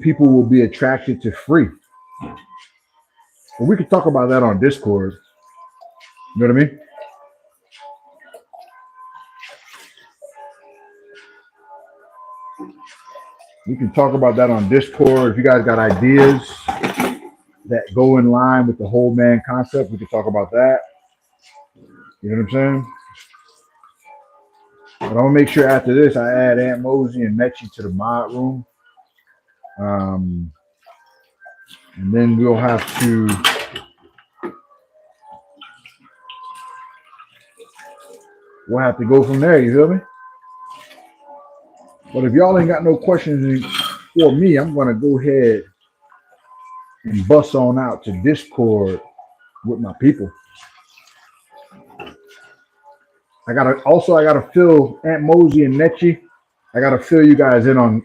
people will be attracted to free. Well, we could talk about that on Discord. You know what I mean? We can talk about that on Discord. If you guys got ideas that go in line with the whole man concept, we can talk about that. You know what I'm saying? But I'm gonna make sure after this I add Aunt Mosey and Metchi to the mod room. And then we'll have to go from there, you feel me? But if y'all ain't got no questions for me, I'm gonna go ahead and bust on out to Discord with my people. I gotta fill Aunt Mosey and Netchi. I gotta fill you guys in on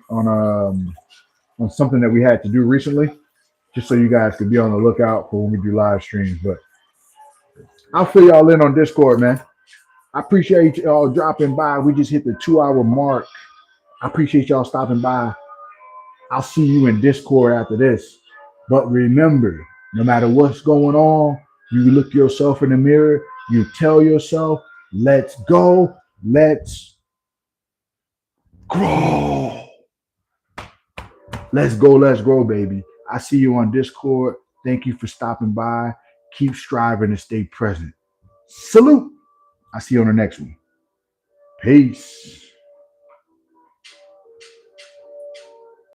something that we had to do recently, just so you guys can be on the lookout for when we do live streams. But I'll fill y'all in on Discord, man. I appreciate y'all dropping by. We just hit the 2-hour mark. I appreciate y'all stopping by. I'll see you in Discord after this. But remember, no matter what's going on, you look yourself in the mirror, you tell yourself, let's go, let's grow. Let's grow, baby. I see you on Discord. Thank you for stopping by. Keep striving to stay present. Salute. I see you on the next one. Peace.